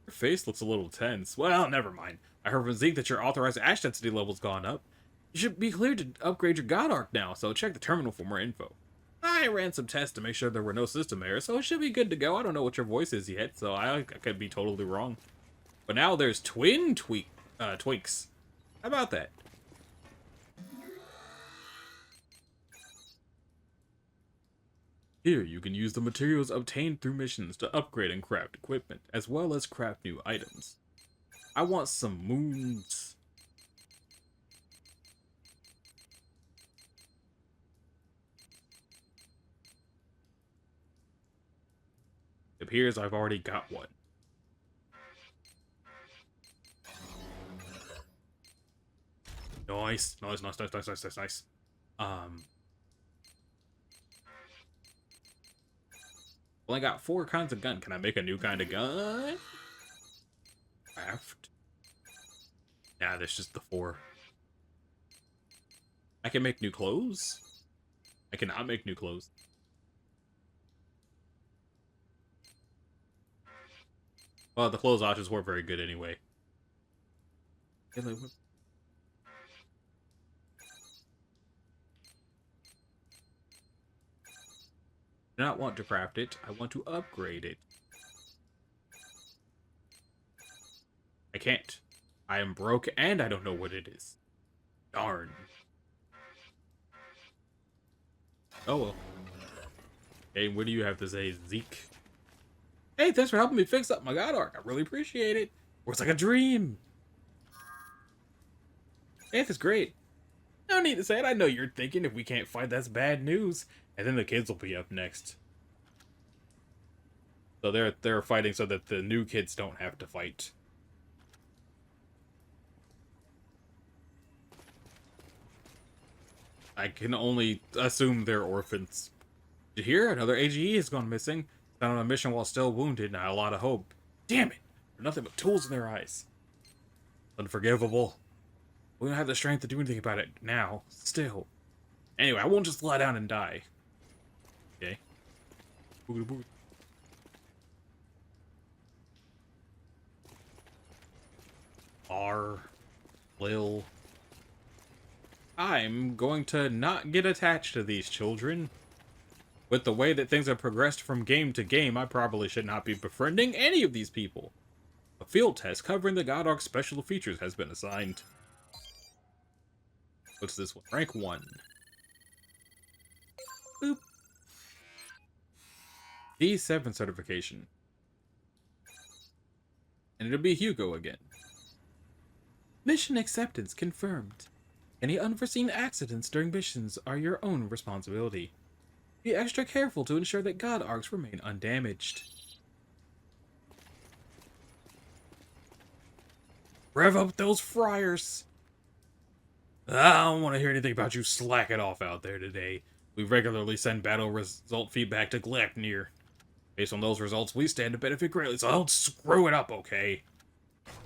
Your face looks a little tense. Well, never mind. I heard from Zeke that your authorized ash density level's gone up. You should be cleared to upgrade your God Arc now, so check the terminal for more info. I ran some tests to make sure there were no system errors, so it should be good to go. I don't know what your voice is yet, so I could be totally wrong. But now there's twin twinks. How about that? Here, you can use the materials obtained through missions to upgrade and craft equipment, as well as craft new items. I want some moons. It appears I've already got one. Nice. Nice. Well, I got 4 kinds of gun. Can I make a new kind of gun? Craft. Nah, there's just the 4. I can make new clothes. I cannot make new clothes. Well, the clothes options weren't very good anyway. Do not want to craft it. I want to upgrade it. I can't. I am broke and I don't know what it is. Darn. Oh well. Hey, what do you have to say, Zeke? Hey, thanks for helping me fix up my God Arc. I really appreciate it. Works like a dream. Hey, that's great. No need to say it. I know you're thinking if we can't fight, that's bad news. And then the kids will be up next. So they're fighting so that the new kids don't have to fight. I can only assume they're orphans. Did you hear? Another AGE has gone missing. Found on a mission while still wounded, and I had a lot of hope. Damn it! They're nothing but tools in their eyes. Unforgivable. We don't have the strength to do anything about it now. Still. Anyway, I won't just lie down and die. Okay. Boogity boogity. Lil. I'm going to not get attached to these children. With the way that things have progressed from game to game, I probably should not be befriending any of these people. A field test covering the God Arc special features has been assigned. What's this one? Rank 1. Boop. D7 certification. And it'll be Hugo again. Mission acceptance confirmed. Any unforeseen accidents during missions are your own responsibility. Be extra careful to ensure that God Arcs remain undamaged. Rev up those fryers! I don't want to hear anything about you slacking off out there today. We regularly send battle result feedback to Gleipnir. Based on those results, we stand to benefit greatly, so don't screw it up, okay?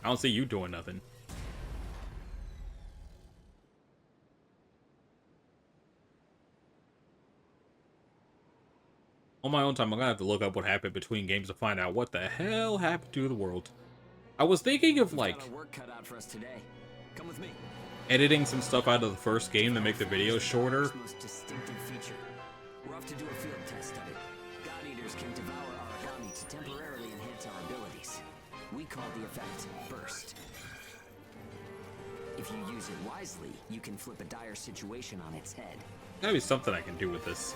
I don't see you doing nothing. On my own time, I'm gonna have to look up what happened between games to find out what the hell happened to the world. I was thinking of, like, Come with me. editing some stuff out of the first game to make the videos shorter. Most distinctive feature. We're off to do a field test study. God Eaters can devour origami to temporarily enhance our abilities. We call the effect Burst. If you use it wisely, you can flip a dire situation on its head. Gotta be something I can do with this.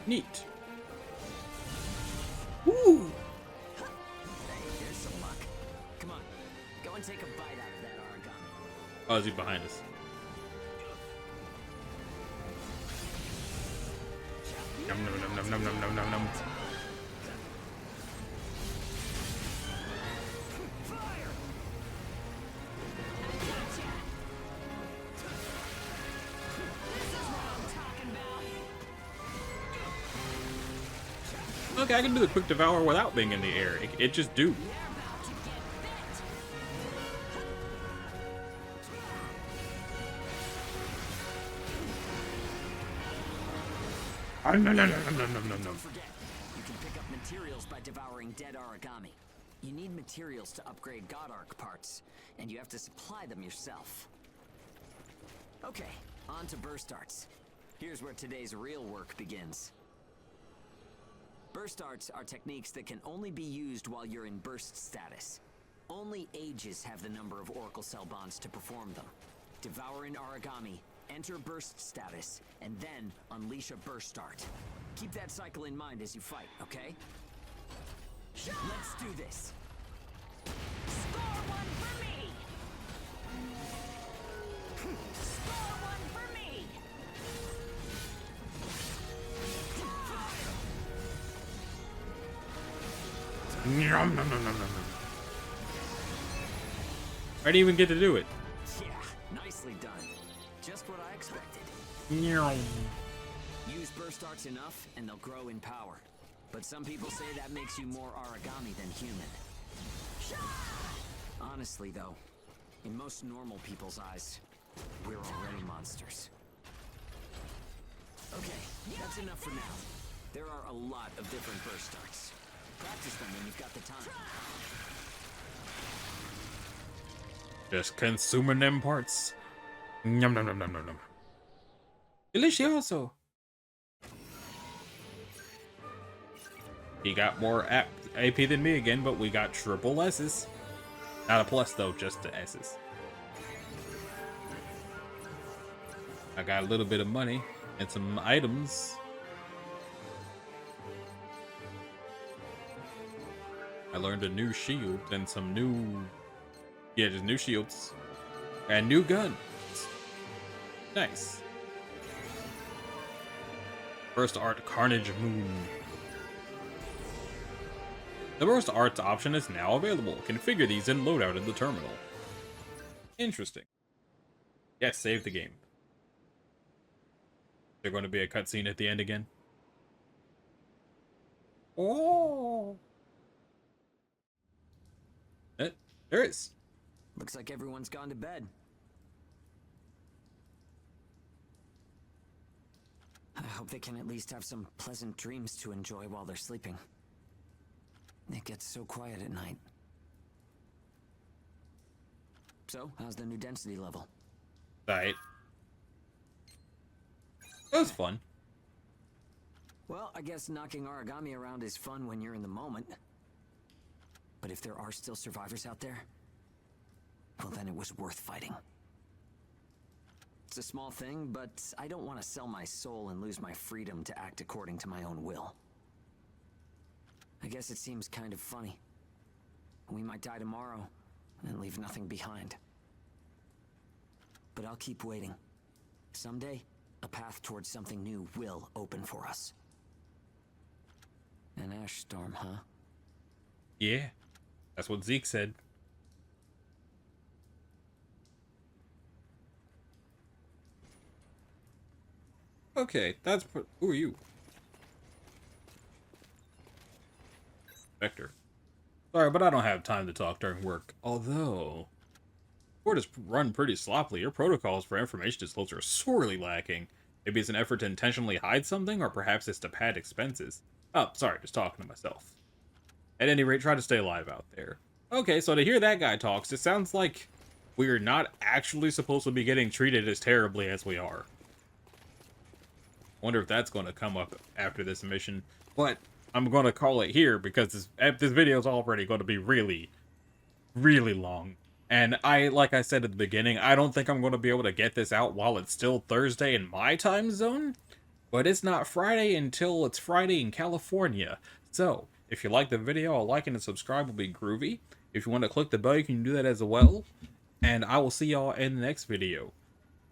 Neat. Woo! Hey, here's some luck. Come on, go and take a bite out of that origami. Oh, is he behind us? Nom, nom, nom, nom, nom, nom, nom, nom, nom. Okay, I can do the quick devour without being in the air. It just do. Don't forget, you can pick up materials by devouring dead origami. You need materials to upgrade God Arc parts, and you have to supply them yourself. Okay, on to burst arts. Here's where today's real work begins. Burst arts are techniques that can only be used while you're in burst status. Only ages have the number of Oracle Cell bonds to perform them. Devour an origami, enter burst status, and then unleash a burst art. Keep that cycle in mind as you fight, okay? Let's do this! Score one for me! Score one for me! Nom, nom, nom, nom, nom, nom. I didn't even get to do it. Yeah, nicely done. Just what I expected. Nom. Use burst arts enough, and they'll grow in power. But some people say that makes you more origami than human. Honestly, though, in most normal people's eyes, we're already monsters. Okay, that's enough for now. There are a lot of different burst arts. Practice them when you've got the time. Just consuming them parts. Nom nom nom nom nom nom. Delicioso. He got more AP than me again, but we got triple S's. Not a plus though, just the S's. I got a little bit of money and some items. I learned a new shield and some new... Yeah, just new shields. And new guns. Nice. Burst Art Carnage Moon. The Burst Arts option is now available. Configure these in loadout in the terminal. Interesting. Yes, save the game. There's going to be a cutscene at the end again. Oh! There is. Looks like everyone's gone to bed. I hope they can at least have some pleasant dreams to enjoy while they're sleeping. It gets so quiet at night. So, how's the new density level? Right. That was fun. Well, I guess knocking origami around is fun when you're in the moment. But if there are still survivors out there, well, then it was worth fighting. It's a small thing, but I don't want to sell my soul and lose my freedom to act according to my own will. I guess it seems kind of funny. We might die tomorrow and leave nothing behind. But I'll keep waiting. Someday, a path towards something new will open for us. An ash storm, huh? Yeah. That's what Zeke said. Okay, that's... Who are you? Vector. Sorry, but I don't have time to talk during work. Although... Court is run pretty sloppily. Your protocols for information disclosure are sorely lacking. Maybe it's an effort to intentionally hide something, or perhaps it's to pad expenses. Oh, sorry, just talking to myself. At any rate, try to stay alive out there. Okay, so to hear that guy talks, it sounds like we're not actually supposed to be getting treated as terribly as we are. Wonder if that's going to come up after this mission. But I'm going to call it here because this video is already going to be really, really long. And like I said at the beginning, I don't think I'm going to be able to get this out while it's still Thursday in my time zone. But it's not Friday until it's Friday in California. So, if you like the video, a like and a subscribe will be groovy. If you want to click the bell, you can do that as well. And I will see y'all in the next video.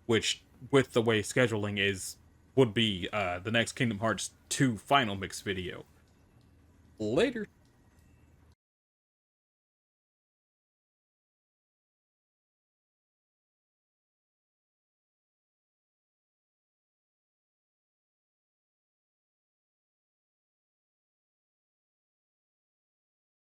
Which, with the way scheduling is, would be the next Kingdom Hearts 2 Final Mix video. Later.